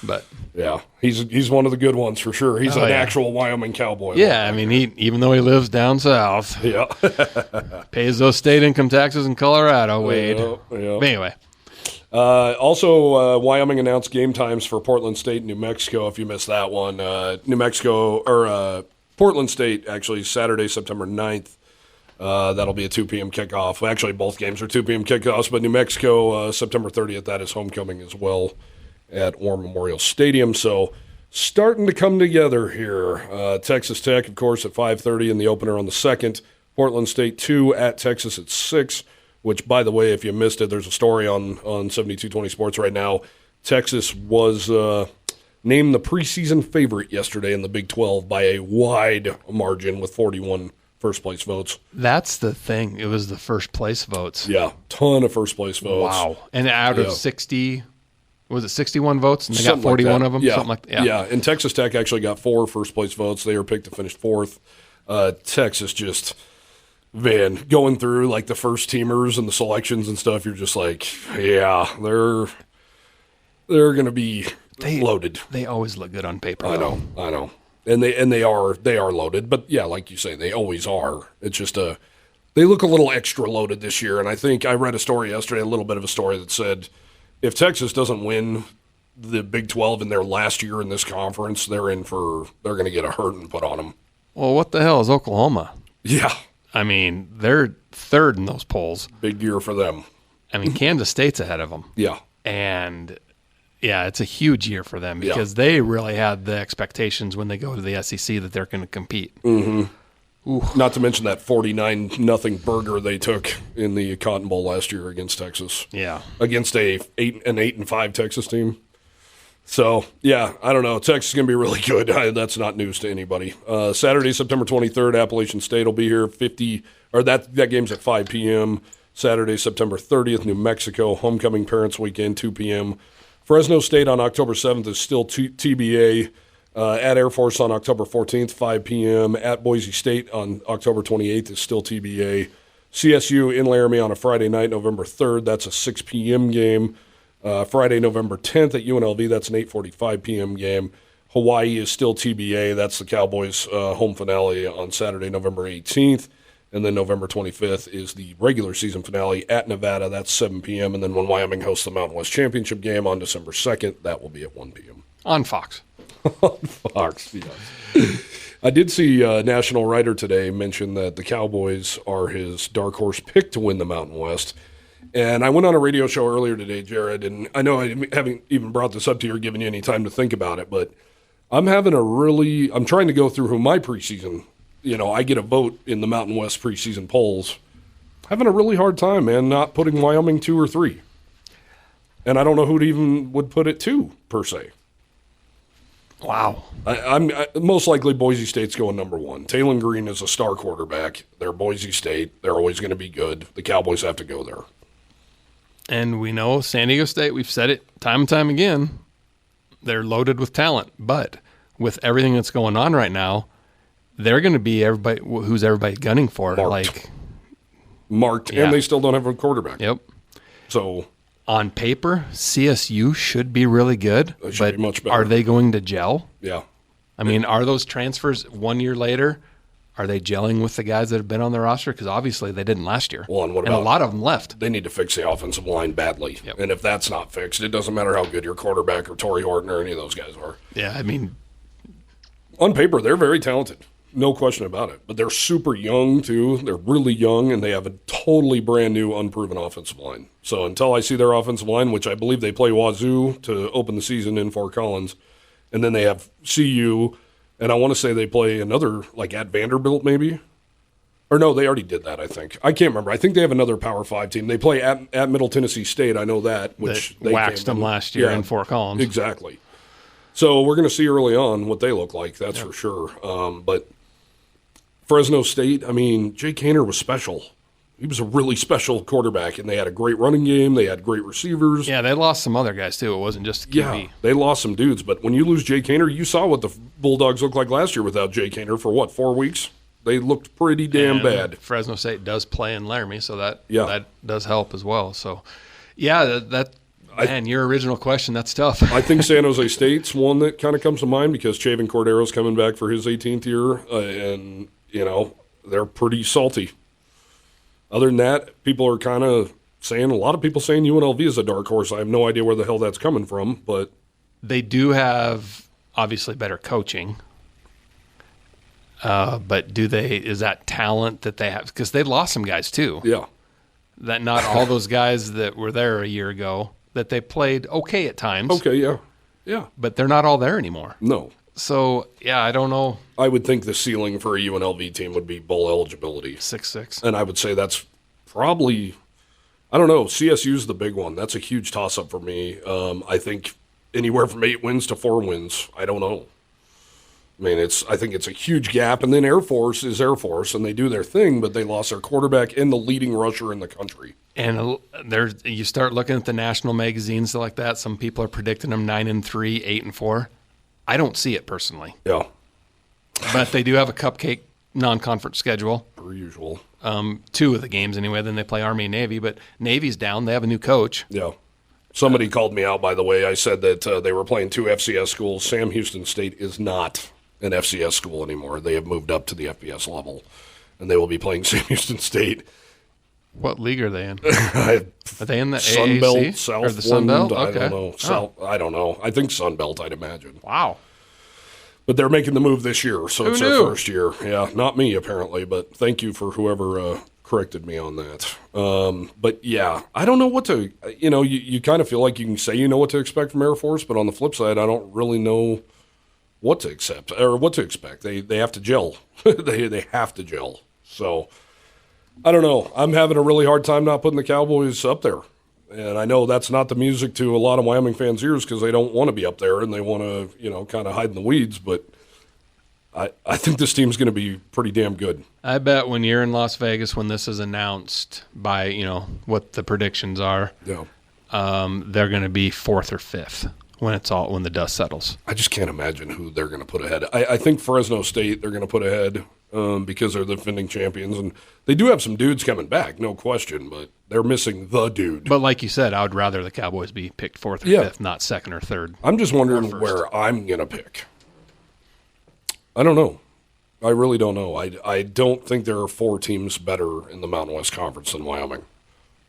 But yeah, he's one of the good ones for sure. He's an actual Wyoming Cowboy. Yeah, I mean, even though he lives down south, pays those state income taxes in Colorado, Wade. Yeah. But anyway. Also, Wyoming announced game times for Portland State and New Mexico, if you missed that one. Portland State, actually, Saturday, September 9th. That'll be a 2 p.m. kickoff. Actually, both games are 2 p.m. kickoffs, but New Mexico, September 30th, that is homecoming as well at War Memorial Stadium. So starting to come together here. Texas Tech, of course, at 5:30 in the opener on the 2nd. Portland State 2 at Texas at 6, which, by the way, if you missed it, there's a story on 7220 Sports right now. Texas was named the preseason favorite yesterday in the Big 12 by a wide margin with 41 first-place votes. That's the thing. It was the first-place votes. Yeah, ton of first-place votes. Wow. And out of 60, was it 61 votes? And they got 41 of them? Yeah. Something like that. Yeah, and Texas Tech actually got 4 first-place votes. They were picked to finish 4th. Texas just, man, going through like the first-teamers and the selections and stuff, you're just like, yeah, they're going to be loaded. They always look good on paper. I know. And they are loaded, but yeah, like you say, they always are. It's just they look a little extra loaded this year, and I think I read a story yesterday, a little bit of a story that said if Texas doesn't win the Big 12 in their last year in this conference, they're going to get a hurting put on them. Well, what the hell is Oklahoma? Yeah. I mean, they're third in those polls. Big year for them. I mean, Kansas State's ahead of them. Yeah. And yeah, it's a huge year for them because they really had the expectations when they go to the SEC that they're going to compete. Mm-hmm. Not to mention that 49-0 burger they took in the Cotton Bowl last year against Texas. Yeah, against an 8-5 Texas team. So yeah, I don't know. Texas is going to be really good. That's not news to anybody. Saturday, September 23rd, Appalachian State will be here. That game's at 5 p.m. Saturday, September 30th, New Mexico homecoming parents weekend, 2 p.m. Fresno State on October 7th is still TBA. At Air Force on October 14th, 5 p.m. At Boise State on October 28th is still TBA. CSU in Laramie on a Friday night, November 3rd. That's a 6 p.m. game. Friday, November 10th at UNLV. That's an 8:45 p.m. game. Hawaii is still TBA. That's the Cowboys' home finale on Saturday, November 18th. And then November 25th is the regular season finale at Nevada. That's 7 p.m. And then when Wyoming hosts the Mountain West Championship game on December 2nd, that will be at 1 p.m. On Fox. On Fox, yes. I did see a national writer today mention that the Cowboys are his dark horse pick to win the Mountain West. And I went on a radio show earlier today, Jared, and I know I haven't even brought this up to you or given you any time to think about it, but I'm trying to go through who my preseason I get a vote in the Mountain West preseason polls. Having a really hard time, man, not putting Wyoming 2 or 3. And I don't know who even would put it 2, per se. Wow. I'm most likely Boise State's going number 1. Talon Green is a star quarterback. They're Boise State. They're always going to be good. The Cowboys have to go there. And we know San Diego State, we've said it time and time again, they're loaded with talent. But with everything that's going on right now, they're going to be who's everybody gunning for. Marked, and they still don't have a quarterback. Yep. So on paper, CSU should be really good, but be much better. Are they going to gel? Yeah. I mean, are those transfers 1 year later, are they gelling with the guys that have been on the roster? Because obviously they didn't last year. Well, and a lot of them left. They need to fix the offensive line badly. Yep. And if that's not fixed, it doesn't matter how good your quarterback or Torrey Horton or any of those guys are. Yeah, I mean, on paper, they're very talented. No question about it. But they're super young, too. They're really young, and they have a totally brand new, unproven offensive line. So until I see their offensive line, which I believe they play Wazoo to open the season in Fort Collins, and then they have CU, and I want to say they play another, like at Vanderbilt maybe. Or no, they already did that, I think. I can't remember. I think they have another Power 5 team. They play at Middle Tennessee State. I know that. Which they waxed them last year in Fort Collins. Exactly. So we're going to see early on what they look like, that's for sure. But Fresno State, I mean, Jake Haener was special. He was a really special quarterback, and they had a great running game. They had great receivers. Yeah, they lost some other guys, too. It wasn't just QB. Yeah, they lost some dudes. But when you lose Jake Haener, you saw what the Bulldogs looked like last year without Jake Haener for, 4 weeks? They looked pretty damn bad. Fresno State does play in Laramie, so that does help as well. So, yeah, man, your original question, that's tough. I think San Jose State's one that kind of comes to mind because Chavin Cordero's coming back for his 18th year, and, they're pretty salty. Other than that, people are kind of saying, a lot of people saying UNLV is a dark horse. I have no idea where the hell that's coming from, but they do have obviously better coaching. But is that talent that they have? Because they lost some guys too. Yeah. That not all those guys that were there a year ago, that they played okay at times. Okay, yeah. Yeah. But they're not all there anymore. No. So, yeah, I don't know. I would think the ceiling for a UNLV team would be bowl eligibility. 6-6. And I would say that's probably, I don't know, CSU's the big one. That's a huge toss-up for me. I think anywhere from 8 wins to 4 wins. I don't know. I mean, I think it's a huge gap. And then Air Force is Air Force, and they do their thing, but they lost their quarterback and the leading rusher in the country. And you start looking at the national magazines like that. Some people are predicting them 9-3, 8-4. I don't see it personally. Yeah. But they do have a cupcake non-conference schedule. Per usual. 2 of the games anyway. Then they play Army and Navy. But Navy's down. They have a new coach. Yeah. Somebody called me out, by the way. I said that they were playing 2 FCS schools. Sam Houston State is not an FCS school anymore. They have moved up to the FBS level, and they will be playing Sam Houston State. What league are they in? Are they in the Sun AAC? Belt, Southland? Or the Sun Belt? I Okay. don't know. I don't know. I think Sun Belt, I'd imagine. Wow. But they're making the move this year, so it's their knew? first year. Yeah, not me, apparently, but thank you for whoever corrected me on that. But, yeah, I don't know what to – you kind of feel like you can say you know what to expect from Air Force, but on the flip side, I don't really know what to expect. They have to gel. they have to gel. So – I don't know. I'm having a really hard time not putting the Cowboys up there. And I know that's not the music to a lot of Wyoming fans' ears because they don't want to be up there and they want to, kind of hide in the weeds. But I think this team's going to be pretty damn good. I bet when you're in Las Vegas, when this is announced by, what the predictions are, they're going to be 4th or 5th when the dust settles. I just can't imagine who they're going to put ahead. I think Fresno State they're going to put ahead. Because they're the defending champions. And they do have some dudes coming back, no question, but they're missing the dude. But like you said, I would rather the Cowboys be picked 4th or 5th, not 2nd or 3rd. I'm just wondering where I'm going to pick. I don't know. I really don't know. I don't think there are 4 teams better in the Mountain West Conference than Wyoming.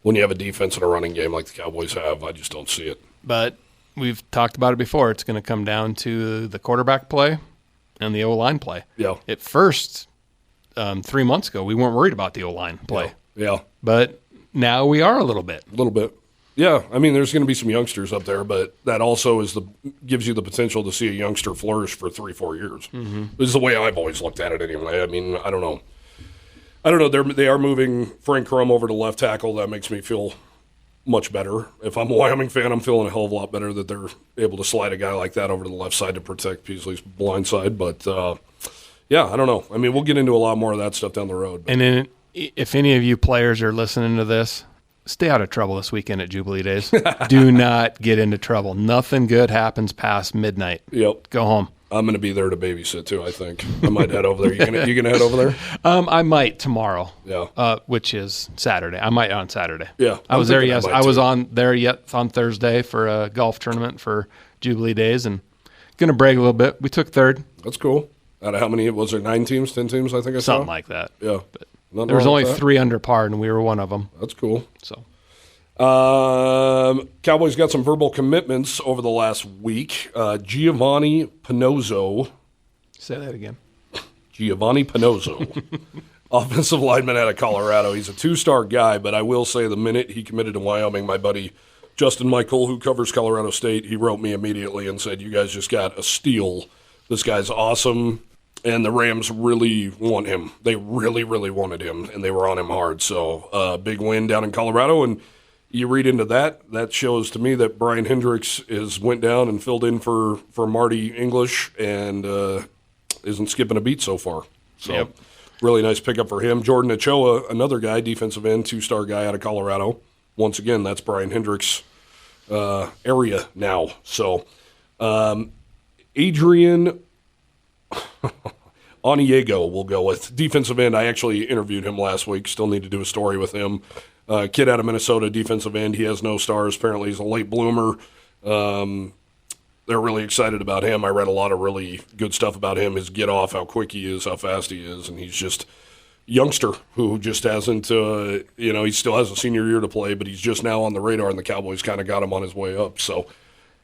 When you have a defense and a running game like the Cowboys have, I just don't see it. But we've talked about it before. It's going to come down to the quarterback play and the O-line play. Yeah. At first, 3 months ago, we weren't worried about the O-line play. Yeah. But now we are a little bit. A little bit. Yeah, I mean, there's going to be some youngsters up there, but that also gives you the potential to see a youngster flourish for 3-4 years. Mm-hmm. This is the way I've always looked at it anyway. I mean, I don't know. They are moving Frank Crum over to left tackle. That makes me feel much better. If I'm a Wyoming fan, I'm feeling a hell of a lot better that they're able to slide a guy like that over to the left side to protect Peasley's blind side. But, yeah, I don't know. I mean, we'll get into a lot more of that stuff down the road. But. And then if any of you players are listening to this, stay out of trouble this weekend at Jubilee Days. Do not get into trouble. Nothing good happens past midnight. Yep. Go home. I'm going to be there to babysit too, I think. I might head over there. You gonna head over there? I might tomorrow. Yeah. Which is Saturday. I might on Saturday. Yeah. I was there I was on Thursday for a golf tournament for Jubilee Days and going to brag a little bit. We took third. That's cool. Out of how many? Was there 9 teams, 10 teams, I think I saw? Something like that. Yeah. But there was only 3 under par, and we were one of them. That's cool. So, Cowboys got some verbal commitments over the last week. Giovanni Pinozzo. Say that again. Giovanni Pinozzo, offensive lineman out of Colorado. He's a 2-star guy, but I will say the minute he committed to Wyoming, my buddy Justin Michael, who covers Colorado State, he wrote me immediately and said, "You guys just got a steal. This guy's awesome." And the Rams really want him. They really, really wanted him, and they were on him hard. So, big win down in Colorado. And you read into that, that shows to me that Brian Hendricks went down and filled in for Marty English and isn't skipping a beat so far. So, yep. Really nice pickup for him. Jordan Ochoa, another guy, defensive end, 2-star guy out of Colorado. Once again, that's Brian Hendricks' area now. So, Adrian Oniego we'll go with. Defensive end, I actually interviewed him last week. Still need to do a story with him. Kid out of Minnesota, defensive end. He has no stars. Apparently he's a late bloomer. They're really excited about him. I read a lot of really good stuff about him, his get off, how quick he is, how fast he is, and he's just youngster who just hasn't, he still has a senior year to play, but he's just now on the radar, and the Cowboys kind of got him on his way up. So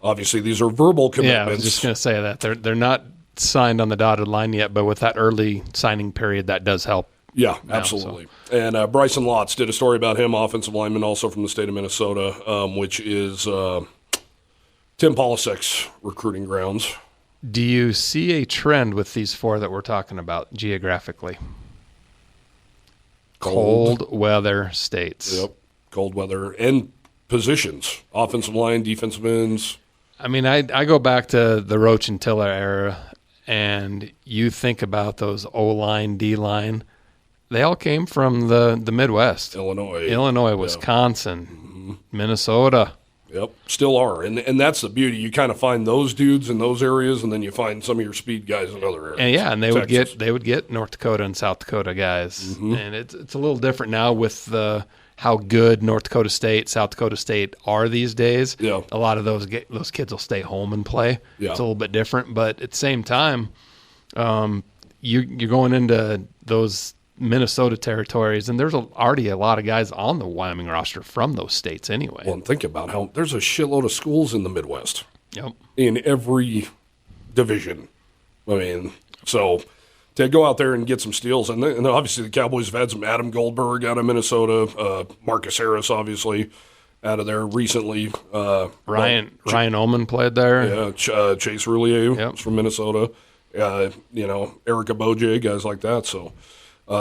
obviously these are verbal commitments. Yeah, I was just going to say that. They're not signed on the dotted line yet, but with that early signing period, that does help. Yeah, absolutely. So. And Bryson Lotz did a story about him, offensive lineman, also from the state of Minnesota, which is Tim Polisek's recruiting grounds. Do you see a trend with these 4 that we're talking about geographically? Cold weather states. Yep, cold weather and positions, offensive line, defensive ends. I mean, I go back to the Roach and Tiller era, and you think about those O-line, D-line, they all came from the Midwest. Illinois, Wisconsin, Minnesota. Yep, still are. And that's the beauty. You kind of find those dudes in those areas, and then you find some of your speed guys in other areas. And and they would get North Dakota and South Dakota guys. Mm-hmm. And it's a little different now with how good North Dakota State, South Dakota State are these days. Yeah. A lot of those kids will stay home and play. Yeah. It's a little bit different, but at the same time, you're going into those Minnesota territories, and there's already a lot of guys on the Wyoming roster from those states anyway. Well, and think about how there's a shitload of schools in the Midwest. Yep. In every division. I mean, so to go out there and get some steals, and obviously the Cowboys have had some Adam Goldberg out of Minnesota, Marcus Harris obviously out of there recently. Ryan Ullman played there. Yeah, Chase Roulier from Minnesota. Eric Aboje, guys like that. So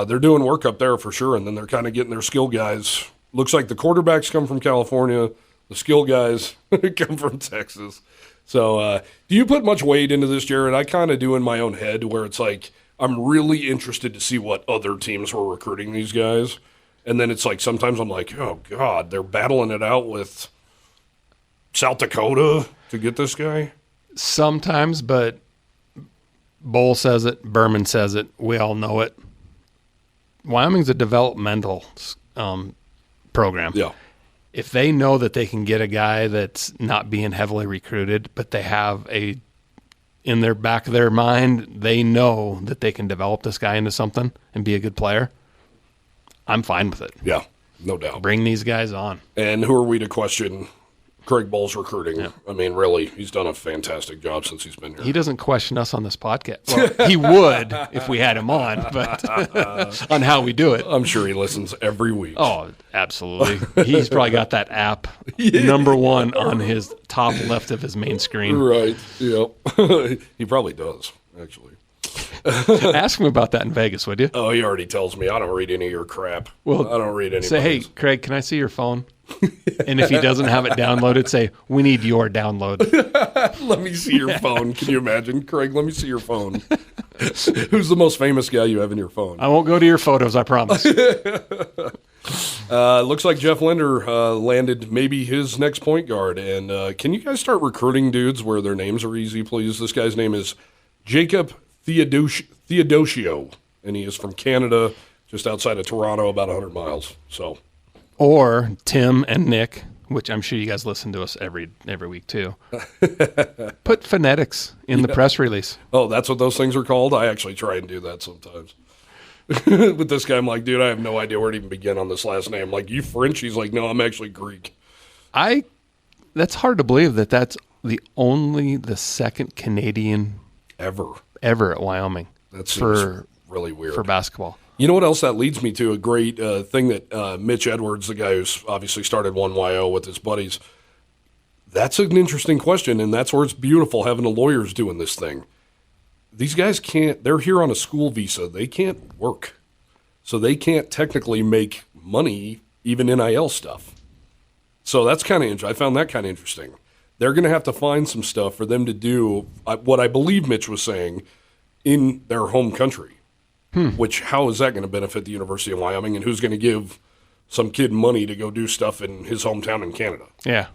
they're doing work up there for sure, and then they're kind of getting their skill guys. Looks like the quarterbacks come from California. The skill guys come from Texas. So do you put much weight into this, Jared? I kind of do in my own head where it's like I'm really interested to see what other teams were recruiting these guys. And then it's like sometimes I'm like, oh, God, they're battling it out with South Dakota to get this guy? Sometimes, but Bowl says it, Berman says it, we all know it. Wyoming's a developmental program. Yeah. If they know that they can get a guy that's not being heavily recruited, but they have in their back of their mind, they know that they can develop this guy into something and be a good player, I'm fine with it. Yeah, no doubt. Bring these guys on. And who are we to question Craig Bull's recruiting. Yeah. I mean, really, he's done a fantastic job since he's been here. He doesn't question us on this podcast. Well, he would if we had him on, but on how we do it. I'm sure he listens every week. Oh, absolutely. He's probably got that app number one on his top left of his main screen. Right. Yep. He probably does, actually. Ask him about that in Vegas, would you? Oh, he already tells me. I don't read any of your crap. Well, I don't read any. Say, hey, Craig, can I see your phone? And if he doesn't have it downloaded, say, we need your download. Let me see your phone. Can you imagine? Craig, let me see your phone. Who's the most famous guy you have in your phone? I won't go to your photos, I promise. Looks like Jeff Linder landed maybe his next point guard. And can you guys start recruiting dudes where their names are easy, please? This guy's name is Jacob Theodosio, and he is from Canada, just outside of Toronto, about 100 miles. So, or Tim and Nick, which I'm sure you guys listen to us every week too. Put phonetics in the press release. Oh, that's what those things are called? I actually try and do that sometimes. With this guy, I'm like, dude, I have no idea where to even begin on this last name. Like, you French? He's like, no, I'm actually Greek. That's hard to believe that's the second Canadian ever at Wyoming. That's really weird for basketball. You know what else that leads me to? A great thing that Mitch Edwards, the guy who's obviously started 1YO with his buddies, that's an interesting question, and that's where it's beautiful having the lawyers doing this thing. These guys they're here on a school visa. They can't work. So they can't technically make money, even NIL stuff. So that's kind of interesting. I found that kind of interesting. They're going to have to find some stuff for them to do what I believe Mitch was saying in their home country. Which, how is that going to benefit the University of Wyoming, and who's going to give some kid money to go do stuff in his hometown in Canada? Yeah,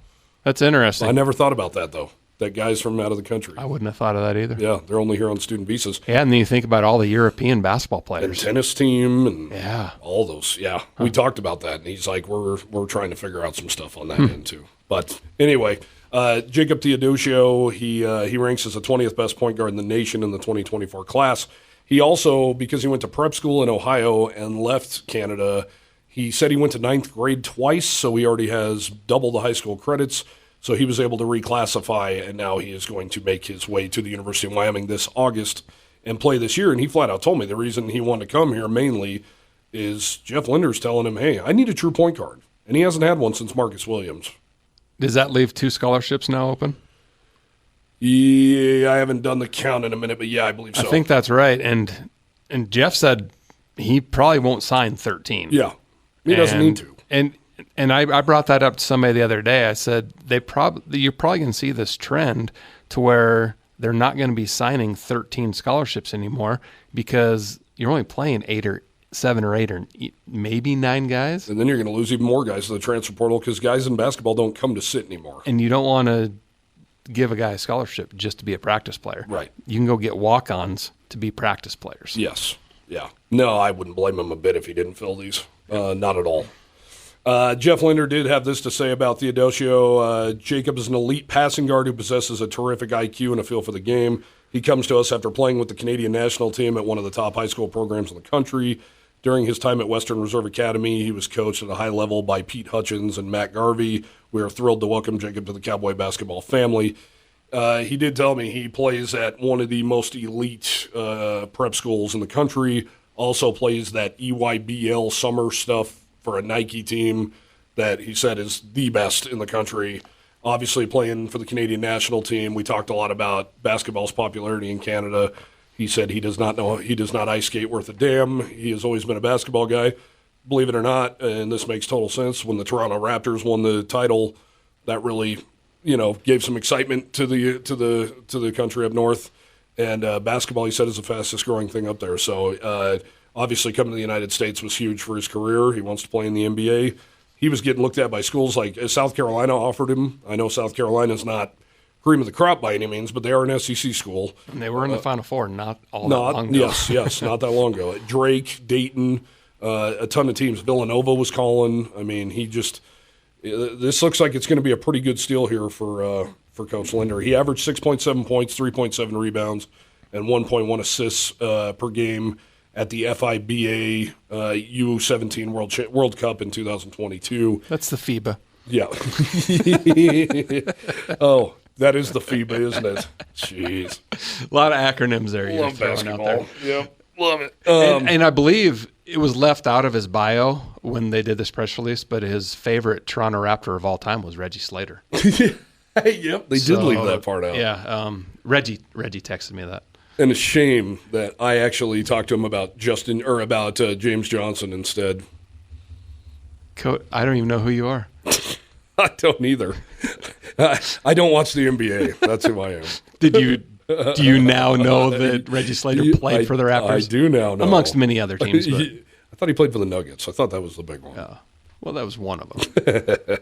that's interesting. I never thought about that, though, that guy's from out of the country. I wouldn't have thought of that either. Yeah, they're only here on student visas. Yeah, and then you think about all the European basketball players. And tennis team and all those. Yeah, we talked about that, and he's like, we're trying to figure out some stuff on that end, too. But anyway, Jacob Theodosio, he ranks as the 20th best point guard in the nation in the 2024 class. He also, because he went to prep school in Ohio and left Canada, he said he went to 9th grade twice, so he already has double the high school credits. So he was able to reclassify, and now he is going to make his way to the University of Wyoming this August and play this year. And he flat out told me the reason he wanted to come here mainly is Jeff Linder's telling him, hey, I need a true point guard. And he hasn't had one since Marcus Williams. Does that leave 2 scholarships now open? Yeah, I haven't done the count in a minute, but yeah, I believe so. I think that's right. And Jeff said he probably won't sign 13. Yeah, he doesn't need to. And I brought that up to somebody the other day. I said you're probably going to see this trend to where they're not going to be signing 13 scholarships anymore because you're only playing 7 or 8 or maybe 9 guys. And then you're going to lose even more guys to the transfer portal because guys in basketball don't come to sit anymore. And you don't want to give a guy a scholarship just to be a practice player. Right. You can go get walk-ons to be practice players. Yes. Yeah. No, I wouldn't blame him a bit if he didn't fill these. Not at all. Jeff Linder did have this to say about Theodosio. Jacob is an elite passing guard who possesses a terrific IQ and a feel for the game. He comes to us after playing with the Canadian national team at one of the top high school programs in the country. During his time at Western Reserve Academy, he was coached at a high level by Pete Hutchins and Matt Garvey. We are thrilled to welcome Jacob to the Cowboy basketball family. He did tell me he plays at one of the most elite prep schools in the country, also plays that EYBL summer stuff for a Nike team that he said is the best in the country. Obviously playing for the Canadian national team. We talked a lot about basketball's popularity in Canada. He said he does not ice skate worth a damn. He has always been a basketball guy. Believe it or not, and this makes total sense, when the Toronto Raptors won the title, that really, gave some excitement to the country up north. And basketball, he said, is the fastest growing thing up there. So obviously coming to the United States was huge for his career. He wants to play in the NBA. He was getting looked at by schools like South Carolina offered him. I know South Carolina's not cream of the crop by any means, but they are an SEC school. And they were in the Final Four not that long ago. Yes, not that long ago. Drake, Dayton, a ton of teams. Villanova was calling. I mean, this looks like it's going to be a pretty good steal here for Coach Linder. He averaged 6.7 points, 3.7 rebounds, and 1.1 assists per game at the FIBA U17 World Cup in 2022. That's the FIBA. Yeah. Oh, that is the FIBA, isn't it? Jeez. A lot of acronyms there. You're Love throwing out basketball. there. Yep. Love it. And I believe it was left out of his bio when they did this press release, but his favorite Toronto Raptor of all time was Reggie Slater. Yep. They did leave that part out. Yeah. Reggie texted me that. And a shame that I actually talked to him about James Johnson instead. I don't even know who you are. I don't either. I don't watch the NBA. That's who I am. Do you now know that Reggie Slater played for the Raptors? I do now know. Amongst many other teams. But. I thought he played for the Nuggets. I thought that was the big one. Well, that was one of them.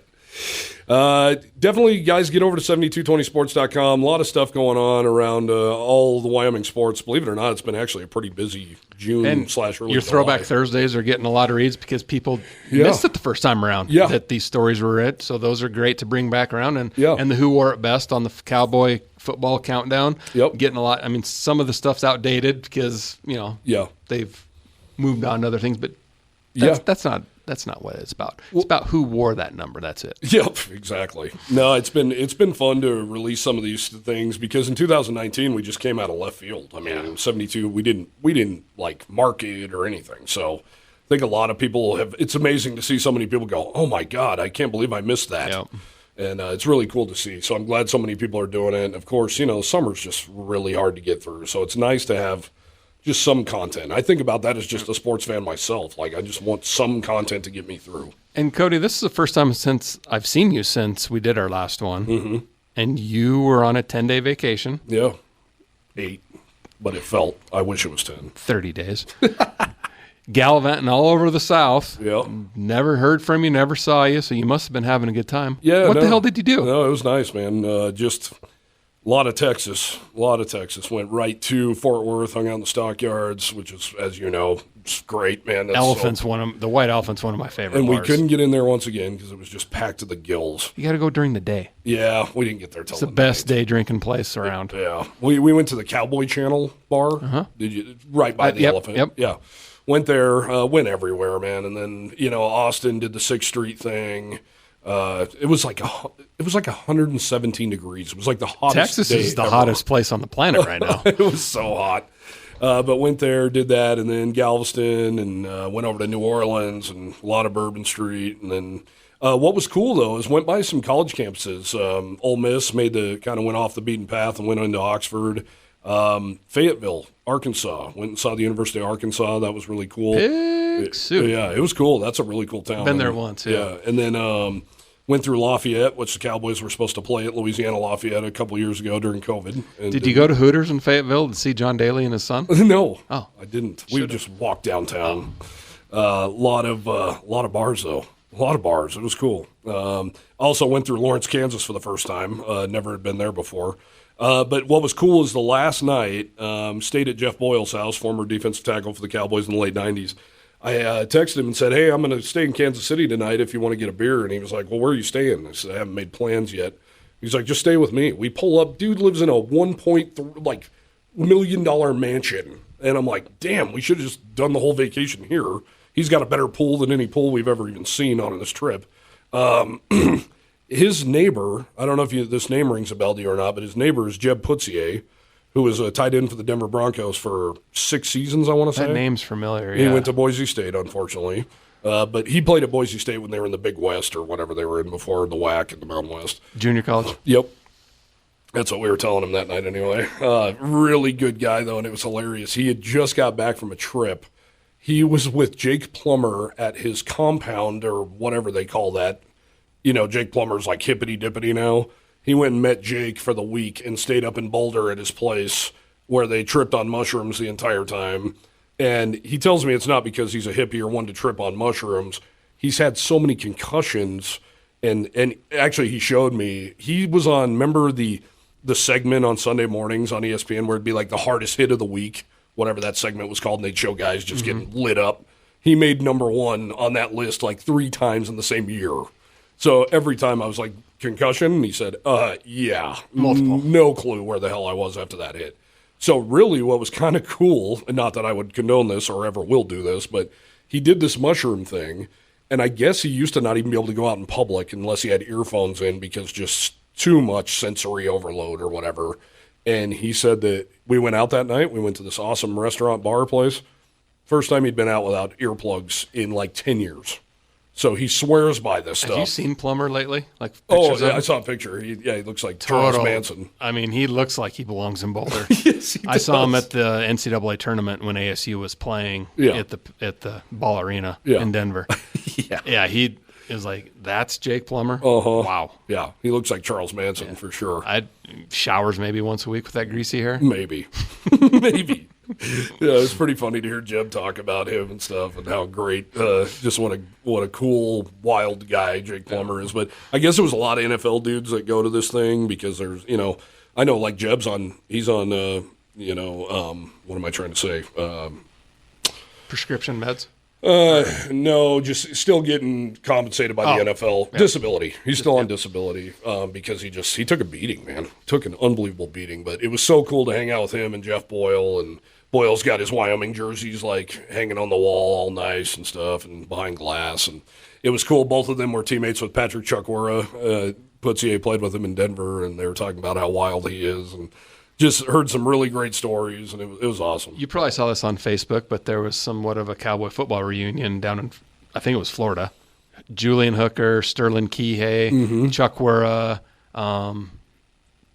Definitely, guys, get over to 7220sports.com. A lot of stuff going on around all the Wyoming sports. Believe it or not, it's been actually a pretty busy June/early Your Throwback July. Thursdays are getting a lot of reads because people missed it the first time around that these stories were read. So those are great to bring back around. And the Who Wore It Best on the Cowboy football countdown. Yep. Getting a lot. I mean, some of the stuff's outdated because, they've moved on to other things. But that's not what it's about. It's about who wore that number. That's it. Yep, exactly. No, it's been fun to release some of these things because in 2019 we just came out of left field. I mean, in 72 we didn't like market or anything. So I think a lot of people have. It's amazing to see so many people go, "Oh my God, I can't believe I missed that." Yep. And it's really cool to see. So I'm glad so many people are doing it. And of course, summer's just really hard to get through. So it's nice to have just some content. I think about that as just a sports fan myself. Like, I just want some content to get me through. And Cody, this is the first time since I've seen you since we did our last one. Mm-hmm. And you were on a 10-day vacation. Yeah. 8. But I wish it was 10. 30 days. Gallivanting all over the South. Yep. Never heard from you, never saw you, so you must have been having a good time. Yeah. What the hell did you do? No, it was nice, man. Just a lot of Texas. Went right to Fort Worth, hung out in the stockyards, which is, as you know, it's great, man. The white elephant's one of my favorite And bars. we couldn't get in there once again because it was just packed to the gills. You got to go during the day. Yeah, we didn't get there till It's the best day drinking place around. Yeah. We went to the Cowboy Channel bar. Uh-huh. Did you? Right by the Elephant. Yep. Yeah. Went there, went everywhere, man. And then, Austin did the 6th Street thing. It was like 117 degrees. It was like the hottest Texas day is the ever. hottest place on the planet right now. It was so hot. But went there, did that, and then Galveston, and went over to New Orleans, and a lot of Bourbon Street. And then what was cool, though, is went by some college campuses. Ole Miss went off the beaten path and went into Oxford. Fayetteville, Arkansas. Went and saw the University of Arkansas. That was really cool. Big soup. Yeah, it was cool. That's a really cool town. Been there once, yeah. And then went through Lafayette, which the Cowboys were supposed to play at Louisiana Lafayette a couple years ago during COVID. And Did you go to Hooters in Fayetteville to see John Daly and his son? No. Oh. I didn't. We just walked downtown. A lot of bars, though. A lot of bars. It was cool. Also went through Lawrence, Kansas for the first time. Never had been there before. But what was cool is the last night, stayed at Jeff Boyle's house, former defensive tackle for the Cowboys in the late 90s. I texted him and said, "Hey, I'm going to stay in Kansas City tonight if you want to get a beer." And he was like, "Well, where are you staying?" I said, "I haven't made plans yet." He's like, "Just stay with me." We pull up. Dude lives in a $1.3 million mansion. And I'm like, damn, we should have just done the whole vacation here. He's got a better pool than any pool we've ever even seen on this trip. His neighbor, I don't know if this name rings a bell to you or not, but his neighbor is Jeb Putzier, who was a tight end for the Denver Broncos for 6 seasons, I want to say. That name's familiar, He went to Boise State, unfortunately. But he played at Boise State when they were in the Big West or whatever they were in before, the WAC and the Mountain West. Junior college? Yep. That's what we were telling him that night anyway. Really good guy, though, and it was hilarious. He had just got back from a trip. He was with Jake Plummer at his compound or whatever they call that. Jake Plummer's like hippity-dippity now. He went and met Jake for the week and stayed up in Boulder at his place where they tripped on mushrooms the entire time. And he tells me it's not because he's a hippie or one to trip on mushrooms. He's had so many concussions. And actually he showed me, he was on, remember the segment on Sunday mornings on ESPN where it'd be like the hardest hit of the week, whatever that segment was called, and they'd show guys just getting lit up. He made number 1 on that list like 3 times in the same year. So every time I was like, concussion? He said, yeah. Multiple. No clue where the hell I was after that hit. So really what was kind of cool, and not that I would condone this or ever will do this, but he did this mushroom thing, And I guess he used to not even be able to go out in public unless he had earphones in because just too much sensory overload or whatever. And he said that we went out that night. We went to this awesome restaurant bar place. First time he'd been out without earplugs in like 10 years. So he swears by this stuff. Have you seen Plummer lately? Like pictures I saw a picture. He looks like Charles Manson. I mean, he looks like he belongs in Boulder. Yes, he does. I saw him at the NCAA tournament when ASU was playing at the Ball Arena in Denver. Yeah, he is like, that's Jake Plummer? Uh-huh. Wow. Yeah, he looks like Charles Manson for sure. Showers maybe once a week with that greasy hair? Maybe. Maybe. Yeah, it's pretty funny to hear Jeb talk about him and stuff and how great, just what a cool, wild guy Jake Plummer is. But I guess there was a lot of NFL dudes that go to this thing because there's, I know like Jeb's he's on, what am I trying to say? Prescription meds? No, just still getting compensated by the NFL. Yeah. Disability. He's still on disability because he took a beating, man. Took an unbelievable beating. But it was so cool to hang out with him and Jeff Boyle. And Boyle's got his Wyoming jerseys like hanging on the wall all nice and stuff and behind glass. And it was cool. Both of them were teammates with Patrick Chukwura. Putzier played with him in Denver, and they were talking about how wild he is. And just heard some really great stories, and it was awesome. You probably saw this on Facebook, but there was somewhat of a Cowboy football reunion down in, I think it was Florida. Julian Hooker, Sterling Kihei, Chuck Wura,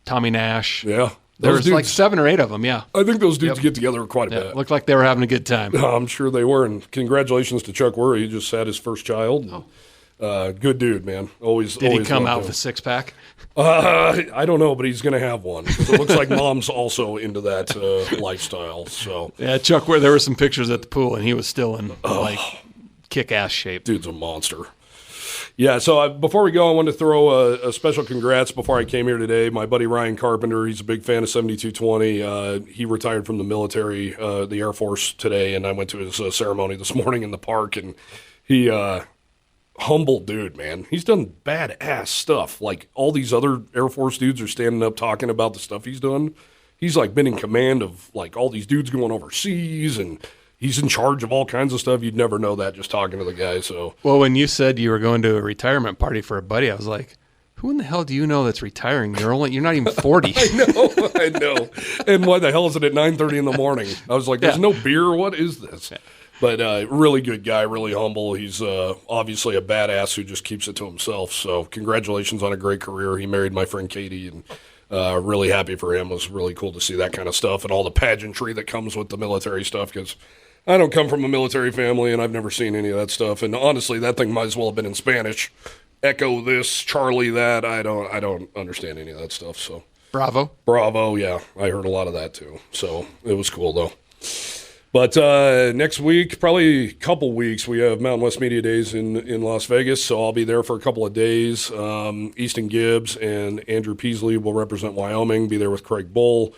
Tommy Nash. Yeah. There was like 7 or 8 of them, yeah. I think those dudes get together quite a bit. Looked like they were having a good time. I'm sure they were, and congratulations to Chuck Wura. He just had his first child. Good dude, man. Did he come out with a six-pack? I don't know, but he's going to have one. It looks like Mom's also into that lifestyle. So yeah, Chuck, where there were some pictures at the pool, and he was still in kick-ass shape. Dude's a monster. Yeah, so before we go, I wanted to throw a special congrats before I came here today. My buddy Ryan Carpenter, he's a big fan of 7220. He retired from the military, the Air Force today, and I went to his ceremony this morning in the park, and he humble dude, man. He's done badass stuff. Like all these other Air Force dudes are standing up talking about the stuff he's done. He's like been in command of like all these dudes going overseas, and he's in charge of all kinds of stuff. You'd never know that just talking to the guy. So, well, when you said you were going to a retirement party for a buddy, I was like, who in the hell do you know that's retiring? You're not even 40. I know. And why the hell is it at 9:30 in the morning? I was like, there's no beer. What is this? Yeah. But really good guy, really humble. He's obviously a badass who just keeps it to himself. So congratulations on a great career. He married my friend Katie, and really happy for him. It was really cool to see that kind of stuff and all the pageantry that comes with the military stuff, because I don't come from a military family, and I've never seen any of that stuff. And honestly, that thing might as well have been in Spanish. Echo this, Charlie that. I don't understand any of that stuff. So Bravo, yeah. I heard a lot of that too. So it was cool, though. But next week, probably a couple weeks, we have Mountain West Media Days in Las Vegas, so I'll be there for a couple of days. Easton Gibbs and Andrew Peasley will represent Wyoming, be there with Craig Bull.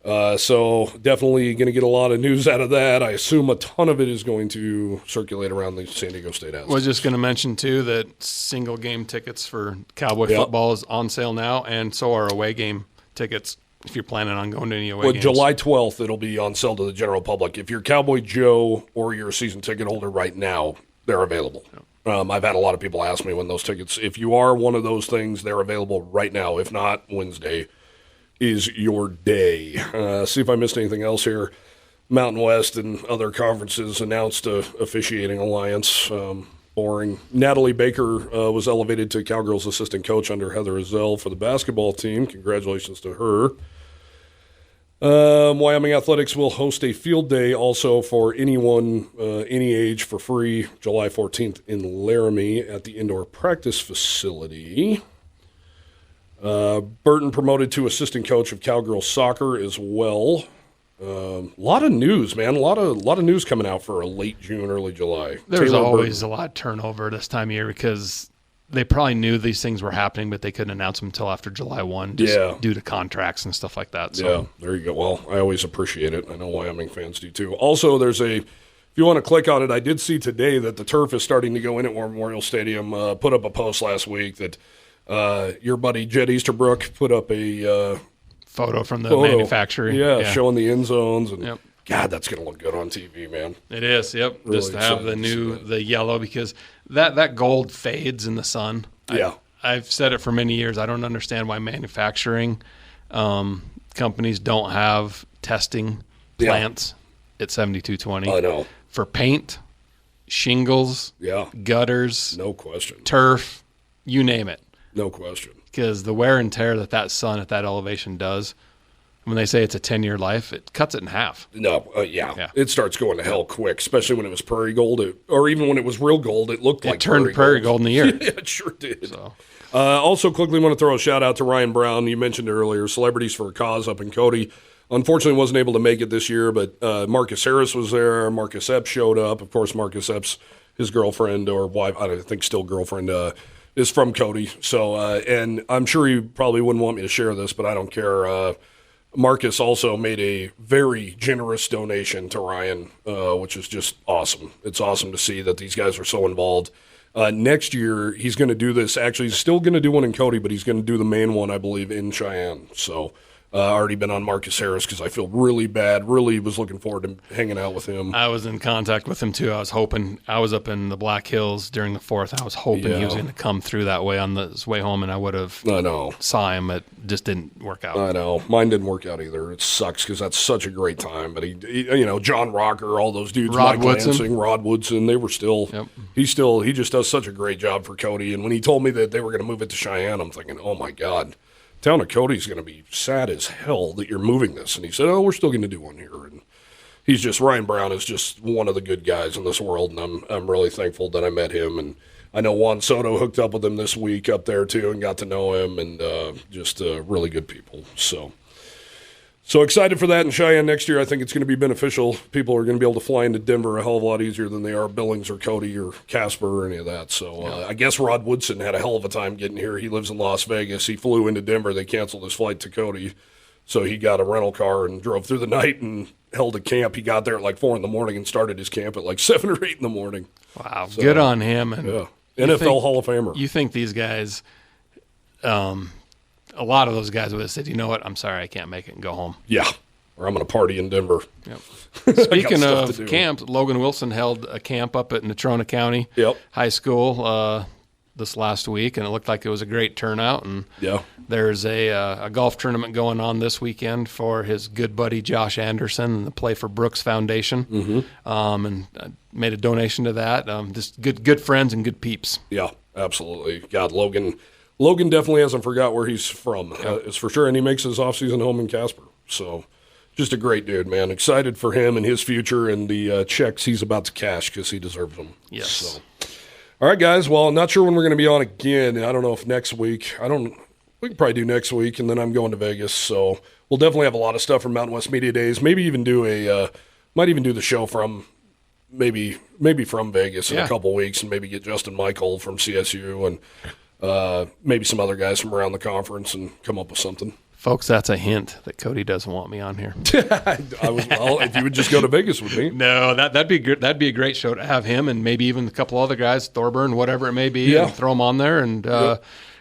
So definitely going to get a lot of news out of that. I assume a ton of it is going to circulate around the San Diego State Athletics. I was just going to mention, too, that single game tickets for Cowboy football is on sale now, and so are away game tickets. If you're planning on going to any away games. July 12th, it'll be on sale to the general public. If you're Cowboy Joe or you're a season ticket holder right now, they're available. I've had a lot of people ask me when those tickets, if you are one of those things, they're available right now. If not, Wednesday is your day. See if I missed anything else here. Mountain West and other conferences announced a officiating alliance. Boring. Natalie Baker was elevated to Cowgirl's assistant coach under Heather Ezell for the basketball team. Congratulations to her. Wyoming Athletics will host a field day also for anyone, any age, for free, July 14th in Laramie at the indoor practice facility. Burton promoted to assistant coach of Cowgirl soccer as well. A lot of news, man. A lot of news coming out for a late June, early July. There's always a lot of turnover this time of year because they probably knew these things were happening, but they couldn't announce them until after July 1 just due to contracts and stuff like that. So. Yeah, there you go. Well, I always appreciate it. I know Wyoming fans do too. Also, if you want to click on it, I did see today that the turf is starting to go in at War Memorial Stadium. Put up a post last week that your buddy Jed Easterbrook put up a photo from the manufacturer. Yeah, showing the end zones. And God, that's going to look good on TV, man. It is, yep. Really Just to have the yellow, because that gold fades in the sun. Yeah. I've said it for many years. I don't understand why manufacturing companies don't have testing plants at 7220. I know. For paint, shingles, gutters, no question, turf, you name it. No question. Because the wear and tear that sun at that elevation does, when they say it's a 10-year life, it cuts it in half. No, it starts going to hell quick, especially when it was prairie gold, or even when it was real gold. It looked like turned prairie gold in a year. Yeah, it sure did. So. Also, quickly want to throw a shout out to Ryan Brown. You mentioned earlier, Celebrities for a Cause up in Cody. Unfortunately, wasn't able to make it this year, but Marcus Harris was there. Marcus Epps showed up. Of course, Marcus Epps, his girlfriend or wife, I think still girlfriend, is from Cody. So, and I'm sure you probably wouldn't want me to share this, but I don't care. Marcus also made a very generous donation to Ryan, which is just awesome. It's awesome to see that these guys are so involved. Next year, he's going to do this. Actually, he's still going to do one in Cody, but he's going to do the main one, I believe, in Cheyenne. So already been on Marcus Harris because I feel really bad. Really was looking forward to hanging out with him. I was in contact with him, too. I was up in the Black Hills during the 4th. I was hoping he was going to come through that way on his way home, and I would have saw him. It just didn't work out. I know. Mine didn't work out either. It sucks because that's such a great time. But he John Rocker, all those dudes, Rod Mike Woodson. Lansing, Rod Woodson, they were still. Yep. He just does such a great job for Cody. And when he told me that they were going to move it to Cheyenne, I'm thinking, oh my God. Town of Cody's going to be sad as hell that you're moving this. And he said, we're still going to do one here. And Ryan Brown is just one of the good guys in this world, and I'm really thankful that I met him. And I know Juan Soto hooked up with him this week up there too and got to know him, and just really good people. So excited for that in Cheyenne next year. I think it's going to be beneficial. People are going to be able to fly into Denver a hell of a lot easier than they are Billings or Cody or Casper or any of that. So I guess Rod Woodson had a hell of a time getting here. He lives in Las Vegas. He flew into Denver. They canceled his flight to Cody. So he got a rental car and drove through the night and held a camp. He got there at like 4 a.m. and started his camp at like 7 or 8 a.m. Wow, so, good on him. And NFL Hall of Famer. You think these guys a lot of those guys would have said, you know what, I'm sorry, I can't make it and go home. Yeah, or I'm going to party in Denver. Yep. Speaking of camps, Logan Wilson held a camp up at Natrona County High School this last week, and it looked like it was a great turnout. And there's a golf tournament going on this weekend for his good buddy Josh Anderson and the Play for Brooks Foundation. Mm-hmm. And I made a donation to that. Just good friends and good peeps. Yeah, absolutely. God, Logan definitely hasn't forgot where he's from. It's for sure, and he makes his off-season home in Casper. So just a great dude, man. Excited for him and his future and the checks he's about to cash because he deserves them. Yes. So. All right, guys. Well, I'm not sure when we're going to be on again. I don't know if next week. We can probably do next week, and then I'm going to Vegas. So we'll definitely have a lot of stuff from Mountain West Media Days. Maybe even do might even do the show from maybe from Vegas in a couple weeks, and maybe get Justin Michael from CSU and maybe some other guys from around the conference and come up with something. Folks, that's a hint that Cody doesn't want me on here. If you would just go to Vegas with me. No, that'd be good. That'd be a great show to have him and maybe even a couple other guys, Thorburn, whatever it may be, and throw them on there. And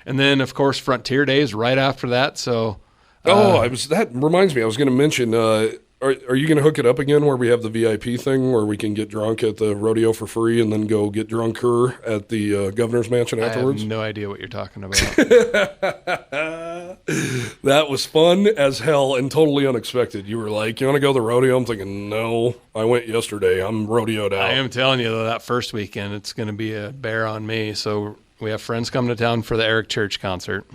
and then, of course, Frontier Days right after that. So, that reminds me. I was going to mention. Are you going to hook it up again where we have the VIP thing where we can get drunk at the rodeo for free and then go get drunker at the governor's mansion afterwards? I have no idea what you're talking about. That was fun as hell and totally unexpected. You were like, you want to go to the rodeo? I'm thinking, no, I went yesterday. I'm rodeoed out. I am telling you, though, that first weekend, it's going to be a bear on me. So we have friends coming to town for the Eric Church concert.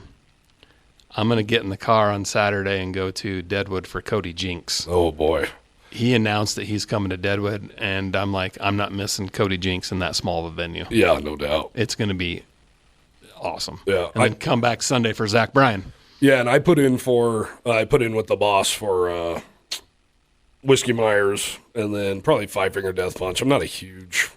I'm going to get in the car on Saturday and go to Deadwood for Cody Jinks. Oh, boy. He announced that he's coming to Deadwood, and I'm like, I'm not missing Cody Jinks in that small of a venue. Yeah, no doubt. It's going to be awesome. Yeah. And then come back Sunday for Zach Bryan. Yeah, and I put in with the boss for Whiskey Myers and then probably Five Finger Death Punch. I'm not a huge...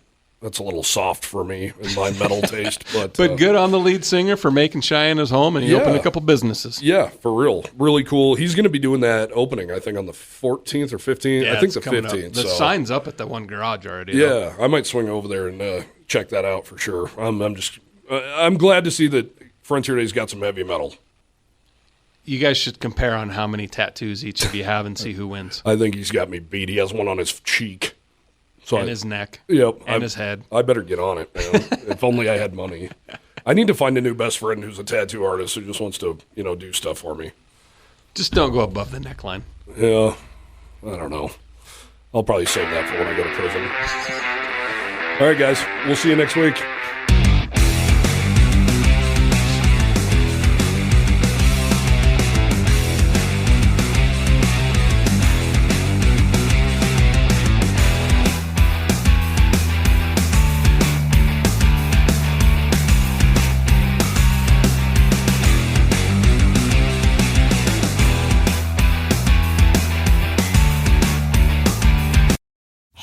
That's a little soft for me in my metal taste. But good on the lead singer for making Cheyenne his home, and he opened a couple businesses. Yeah, for real. Really cool. He's going to be doing that opening, I think, on the 14th or 15th. Yeah, I think the 15th. Up. The sign's up at the one garage already. Yeah, I might swing over there and check that out for sure. I'm glad to see that Frontier Day's got some heavy metal. You guys should compare on how many tattoos each of you have and see who wins. I think he's got me beat. He has one on his cheek. So And his neck. Yep. And his head. I better get on it, man. If only I had money. I need to find a new best friend who's a tattoo artist who just wants to, do stuff for me. Just don't go above the neckline. Yeah. I don't know. I'll probably save that for when I go to prison. All right, guys. We'll see you next week.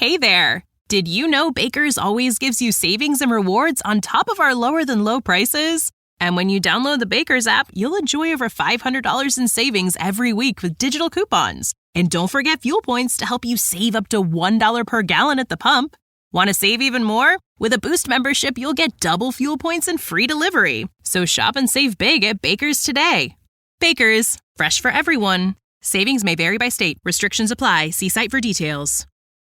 Hey there! Did you know Baker's always gives you savings and rewards on top of our lower than low prices? And when you download the Baker's app, you'll enjoy over $500 in savings every week with digital coupons. And don't forget fuel points to help you save up to $1 per gallon at the pump. Want to save even more? With a Boost membership, you'll get double fuel points and free delivery. So shop and save big at Baker's today. Baker's, fresh for everyone. Savings may vary by state. Restrictions apply. See site for details.